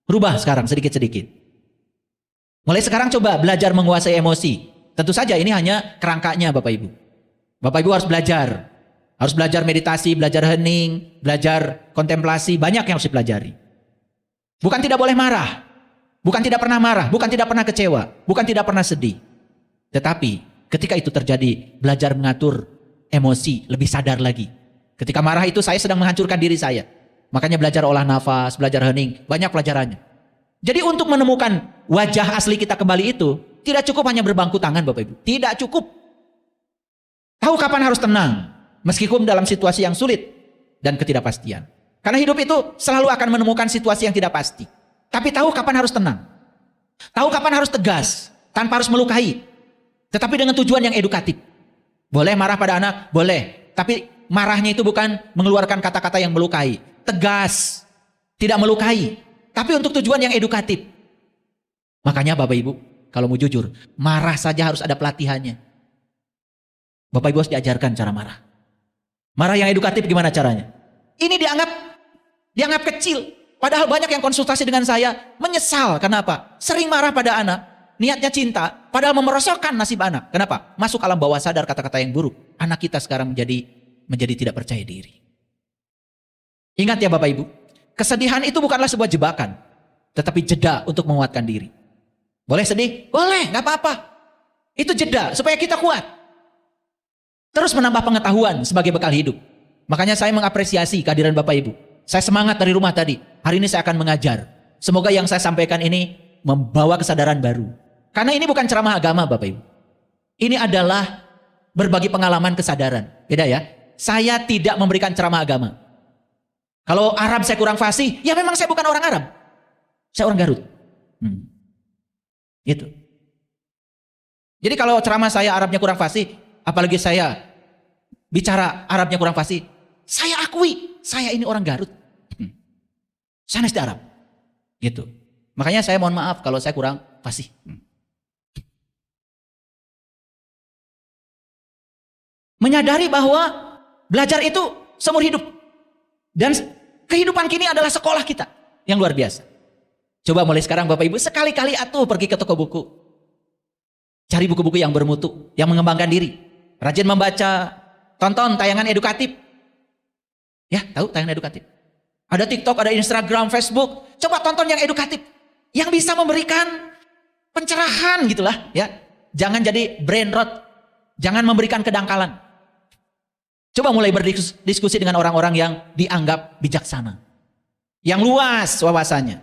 Rubah sekarang sedikit-sedikit. Mulai sekarang coba belajar menguasai emosi. Tentu saja ini hanya kerangkanya Bapak Ibu. Bapak Ibu harus belajar. Harus belajar meditasi, belajar hening, belajar kontemplasi. Banyak yang harus dipelajari. Bukan tidak boleh marah. Bukan tidak pernah marah. Bukan tidak pernah kecewa. Bukan tidak pernah sedih. Tetapi ketika itu terjadi, belajar mengatur emosi lebih sadar lagi. Ketika marah itu saya sedang menghancurkan diri saya. Makanya belajar olah nafas, belajar hening. Banyak pelajarannya. Jadi untuk menemukan wajah asli kita kembali itu, tidak cukup hanya berbangku tangan Bapak Ibu. Tidak cukup. Tahu kapan harus tenang. Meskipun dalam situasi yang sulit dan ketidakpastian. Karena hidup itu selalu akan menemukan situasi yang tidak pasti. Tapi tahu kapan harus tenang. Tahu kapan harus tegas. Tanpa harus melukai. Tetapi dengan tujuan yang edukatif. Boleh marah pada anak? Boleh. Tapi marahnya itu bukan mengeluarkan kata-kata yang melukai. Tegas. Tidak melukai. Tapi untuk tujuan yang edukatif. Makanya Bapak Ibu, kalau mau jujur, marah saja harus ada pelatihannya. Bapak Ibu harus diajarkan cara marah. Marah yang edukatif gimana caranya? Ini dianggap kecil. Padahal banyak yang konsultasi dengan saya menyesal. Kenapa? Sering marah pada anak. Niatnya cinta. Padahal memerosotkan nasib anak. Kenapa? Masuk alam bawah sadar kata-kata yang buruk. Anak kita sekarang menjadi tidak percaya diri. Ingat ya Bapak Ibu. Kesedihan itu bukanlah sebuah jebakan. Tetapi jeda untuk menguatkan diri. Boleh sedih? Boleh, gak apa-apa. Itu jeda supaya kita kuat. Terus menambah pengetahuan sebagai bekal hidup. Makanya saya mengapresiasi kehadiran Bapak Ibu. Saya semangat dari rumah tadi. Hari ini saya akan mengajar. Semoga yang saya sampaikan ini membawa kesadaran baru. Karena ini bukan ceramah agama Bapak Ibu. Ini adalah berbagi pengalaman kesadaran. Beda ya. Saya tidak memberikan ceramah agama. Kalau Arab saya kurang fasih, ya memang saya bukan orang Arab. Saya orang Garut. Gitu. Jadi kalau ceramah saya Arabnya kurang fasih, apalagi saya bicara Arabnya kurang fasih, saya akui, saya ini orang Garut. Saya nasi Arab. Gitu. Makanya saya mohon maaf kalau saya kurang fasih. Menyadari bahwa belajar itu seumur hidup. Dan kehidupan kini adalah sekolah kita yang luar biasa. Coba mulai sekarang Bapak Ibu sekali-kali atuh pergi ke toko buku. Cari buku-buku yang bermutu, yang mengembangkan diri. Rajin membaca, tonton tayangan edukatif. Ya, tahu tayangan edukatif. Ada TikTok, ada Instagram, Facebook. Coba tonton yang edukatif. Yang bisa memberikan pencerahan gitulah. Ya. Jangan jadi brain rot. Jangan memberikan kedangkalan. Coba mulai berdiskusi dengan orang-orang yang dianggap bijaksana. Yang luas wawasannya.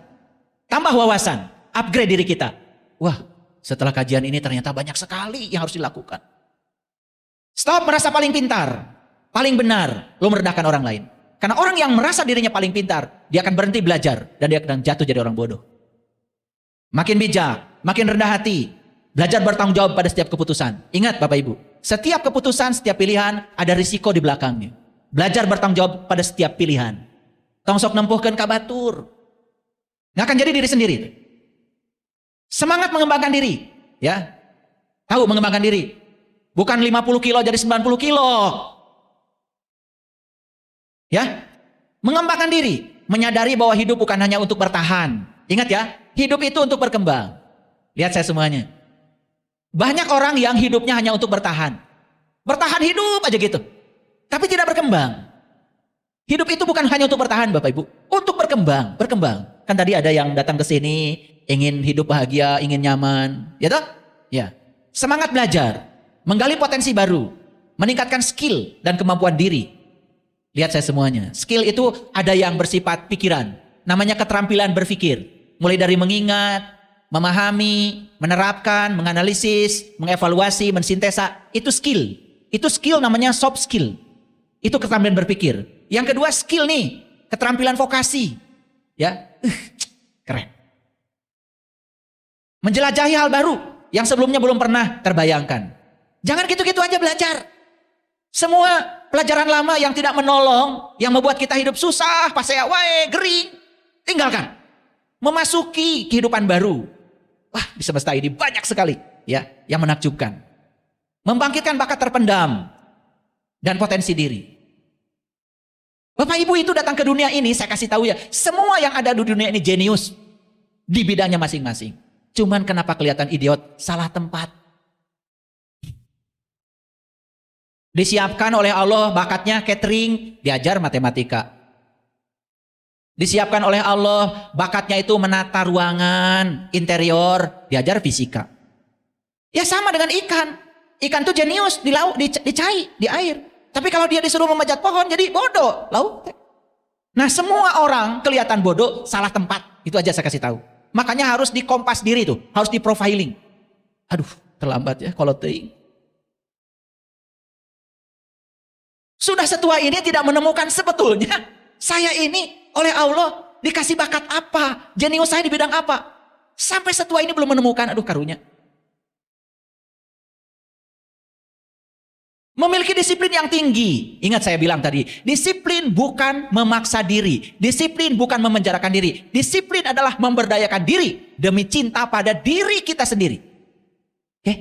Tambah wawasan. Upgrade diri kita. Wah, setelah kajian ini ternyata banyak sekali yang harus dilakukan. Stop merasa paling pintar. Paling benar. Lo merendahkan orang lain. Karena orang yang merasa dirinya paling pintar. Dia akan berhenti belajar. Dan dia akan jatuh jadi orang bodoh. Makin bijak. Makin rendah hati. Belajar bertanggung jawab pada setiap keputusan. Ingat Bapak Ibu. Setiap keputusan, setiap pilihan ada risiko di belakangnya. Belajar bertanggung jawab pada setiap pilihan. Tongsok nempuhkan kabatur. Nggak akan jadi diri sendiri. Semangat mengembangkan diri. Ya, tahu mengembangkan diri. Bukan 50 kilo jadi 90 kilo. Ya, mengembangkan diri. Menyadari bahwa hidup bukan hanya untuk bertahan. Ingat ya, hidup itu untuk berkembang. Lihat saya semuanya. Banyak orang yang hidupnya hanya untuk bertahan. Bertahan hidup aja gitu. Tapi tidak berkembang. Hidup itu bukan hanya untuk bertahan Bapak Ibu. Untuk berkembang. Berkembang. Kan tadi ada yang datang ke sini. Ingin hidup bahagia. Ingin nyaman. Ya toh? Ya. Semangat belajar. Menggali potensi baru. Meningkatkan skill dan kemampuan diri. Lihat saya semuanya. Skill itu ada yang bersifat pikiran. Namanya keterampilan berpikir. Mulai dari mengingat. Memahami, menerapkan, menganalisis, mengevaluasi, mensintesa, itu skill. Itu skill namanya soft skill. Itu keterampilan berpikir. Yang kedua skill nih, keterampilan vokasi. Ya, keren. Menjelajahi hal baru yang sebelumnya belum pernah terbayangkan. Jangan gitu-gitu aja belajar. Semua pelajaran lama yang tidak menolong, yang membuat kita hidup susah, pasea wae, gering, tinggalkan. Memasuki kehidupan baru. Wah, di semesta ini banyak sekali ya yang menakjubkan. Membangkitkan bakat terpendam dan potensi diri. Bapak Ibu itu datang ke dunia ini, saya kasih tahu ya, semua yang ada di dunia ini jenius di bidangnya masing-masing. Cuman kenapa kelihatan idiot? Salah tempat. Disiapkan oleh Allah bakatnya catering, diajar matematika. Disiapkan oleh Allah bakatnya itu menata ruangan interior, diajar fisika. Ya sama dengan ikan. Ikan tuh jenius di laut, dicai, di air. Tapi kalau dia disuruh memanjat pohon jadi bodoh laut. Nah, semua orang kelihatan bodoh salah tempat. Itu aja saya kasih tahu. Makanya harus dikompas diri tuh, harus diprofiling. Aduh, terlambat ya kalau ting. Sudah setua ini tidak menemukan sebetulnya saya ini oleh Allah dikasih bakat apa? Jenius saya di bidang apa? Sampai setua ini belum menemukan, aduh karunya. Memiliki disiplin yang tinggi. Ingat saya bilang tadi, disiplin bukan memaksa diri. Disiplin bukan memenjarakan diri. Disiplin adalah memberdayakan diri demi cinta pada diri kita sendiri. Oke?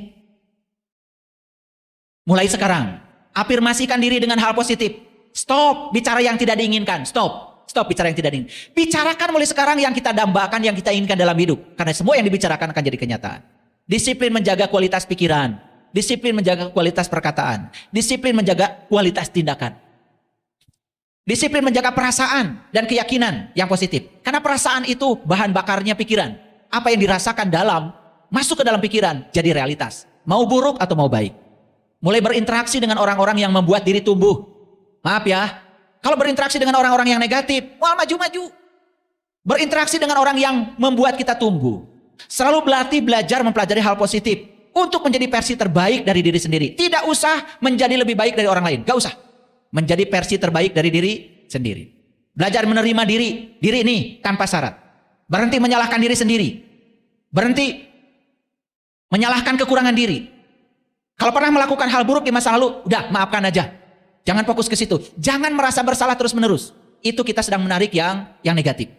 Mulai sekarang, afirmasikan diri dengan hal positif. Stop bicara yang tidak diinginkan. Stop bicara yang tidak diinginkan. Bicarakan mulai sekarang yang kita dambakan, yang kita inginkan dalam hidup. Karena semua yang dibicarakan akan jadi kenyataan. Disiplin menjaga kualitas pikiran. Disiplin menjaga kualitas perkataan. Disiplin menjaga kualitas tindakan. Disiplin menjaga perasaan dan keyakinan yang positif. Karena perasaan itu bahan bakarnya pikiran. Apa yang dirasakan dalam, masuk ke dalam pikiran, jadi realitas. Mau buruk atau mau baik. Mulai berinteraksi dengan orang-orang yang membuat diri tumbuh. Maaf ya, Kalau berinteraksi dengan orang-orang yang negatif, wah maju-maju. Berinteraksi dengan orang yang membuat kita tumbuh. Selalu belajar mempelajari hal positif untuk menjadi versi terbaik dari diri sendiri. Tidak usah menjadi lebih baik dari orang lain. Gak usah. Menjadi versi terbaik dari diri sendiri. Belajar menerima diri ini tanpa syarat. Berhenti menyalahkan diri sendiri. Berhenti menyalahkan kekurangan diri. Kalau pernah melakukan hal buruk di masa lalu, udah maafkan aja. Jangan fokus ke situ. Jangan merasa bersalah terus-menerus. Itu kita sedang menarik yang negatif.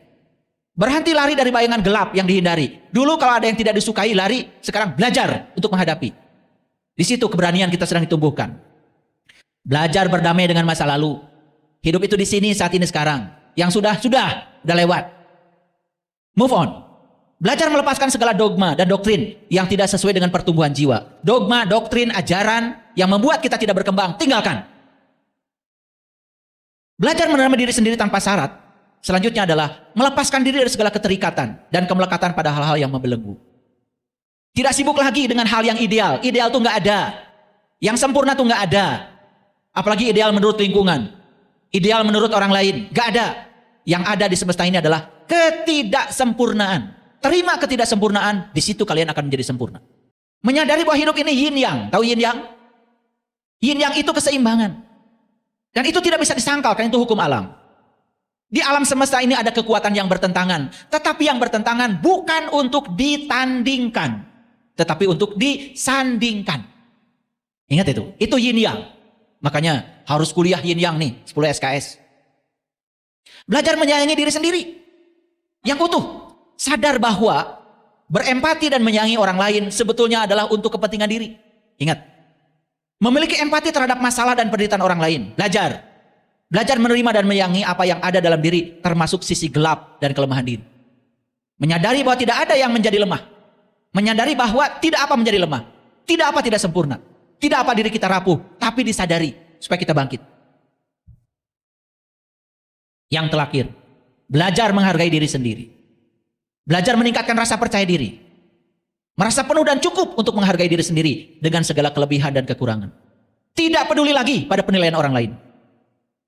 Berhenti lari dari bayangan gelap yang dihindari. Dulu kalau ada yang tidak disukai, lari. Sekarang belajar untuk menghadapi. Di situ keberanian kita sedang ditumbuhkan. Belajar berdamai dengan masa lalu. Hidup itu di sini, saat ini, sekarang. Yang sudah lewat. Move on. Belajar melepaskan segala dogma dan doktrin yang tidak sesuai dengan pertumbuhan jiwa. Dogma, doktrin, ajaran yang membuat kita tidak berkembang, tinggalkan. Belajar menerima diri sendiri tanpa syarat. Selanjutnya adalah melepaskan diri dari segala keterikatan dan kemelekatan pada hal-hal yang membelenggu. Tidak sibuk lagi dengan hal yang ideal. Ideal tuh nggak ada. Yang sempurna tuh nggak ada. Apalagi ideal menurut lingkungan. Ideal menurut orang lain. Nggak ada. Yang ada di semesta ini adalah ketidaksempurnaan. Terima ketidaksempurnaan, di situ kalian akan menjadi sempurna. Menyadari bahwa hidup ini yin yang. Tahu yin yang? Yin yang itu keseimbangan. Dan itu tidak bisa disangkal, karena itu hukum alam. Di alam semesta ini ada kekuatan yang bertentangan. Tetapi yang bertentangan bukan untuk ditandingkan. Tetapi untuk disandingkan. Ingat itu. Itu yin yang. Makanya harus kuliah yin yang nih. 10 SKS. Belajar menyayangi diri sendiri. Yang utuh. Sadar bahwa berempati dan menyayangi orang lain sebetulnya adalah untuk kepentingan diri. Ingat. Memiliki empati terhadap masalah dan penderitaan orang lain. Belajar. Belajar menerima dan menyayangi apa yang ada dalam diri, termasuk sisi gelap dan kelemahan diri. Menyadari bahwa tidak ada yang menjadi lemah. Menyadari bahwa tidak apa menjadi lemah. Tidak apa tidak sempurna. Tidak apa diri kita rapuh. Tapi disadari supaya kita bangkit. Yang terakhir. Belajar menghargai diri sendiri. Belajar meningkatkan rasa percaya diri. Merasa penuh dan cukup untuk menghargai diri sendiri dengan segala kelebihan dan kekurangan. Tidak peduli lagi pada penilaian orang lain.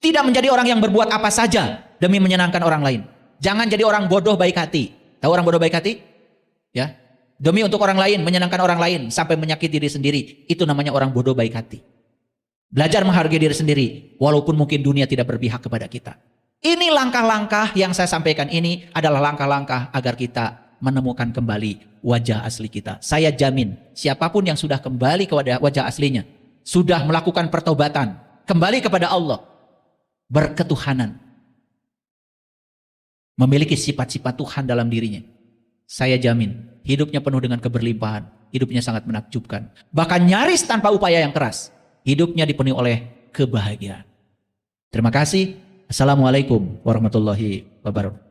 Tidak menjadi orang yang berbuat apa saja demi menyenangkan orang lain. Jangan jadi orang bodoh baik hati. Tahu orang bodoh baik hati? Ya. Demi untuk orang lain, menyenangkan orang lain sampai menyakiti diri sendiri. Itu namanya orang bodoh baik hati. Belajar menghargai diri sendiri walaupun mungkin dunia tidak berpihak kepada kita. Ini langkah-langkah yang saya sampaikan ini adalah langkah-langkah agar kita menemukan kembali wajah asli kita. Saya jamin siapapun yang sudah kembali kepada wajah aslinya, sudah melakukan pertobatan, kembali kepada Allah, berketuhanan, memiliki sifat-sifat Tuhan dalam dirinya, saya jamin hidupnya penuh dengan keberlimpahan, hidupnya sangat menakjubkan, bahkan nyaris tanpa upaya yang keras, hidupnya dipenuhi oleh kebahagiaan. Terima kasih. Assalamualaikum warahmatullahi wabarakatuh.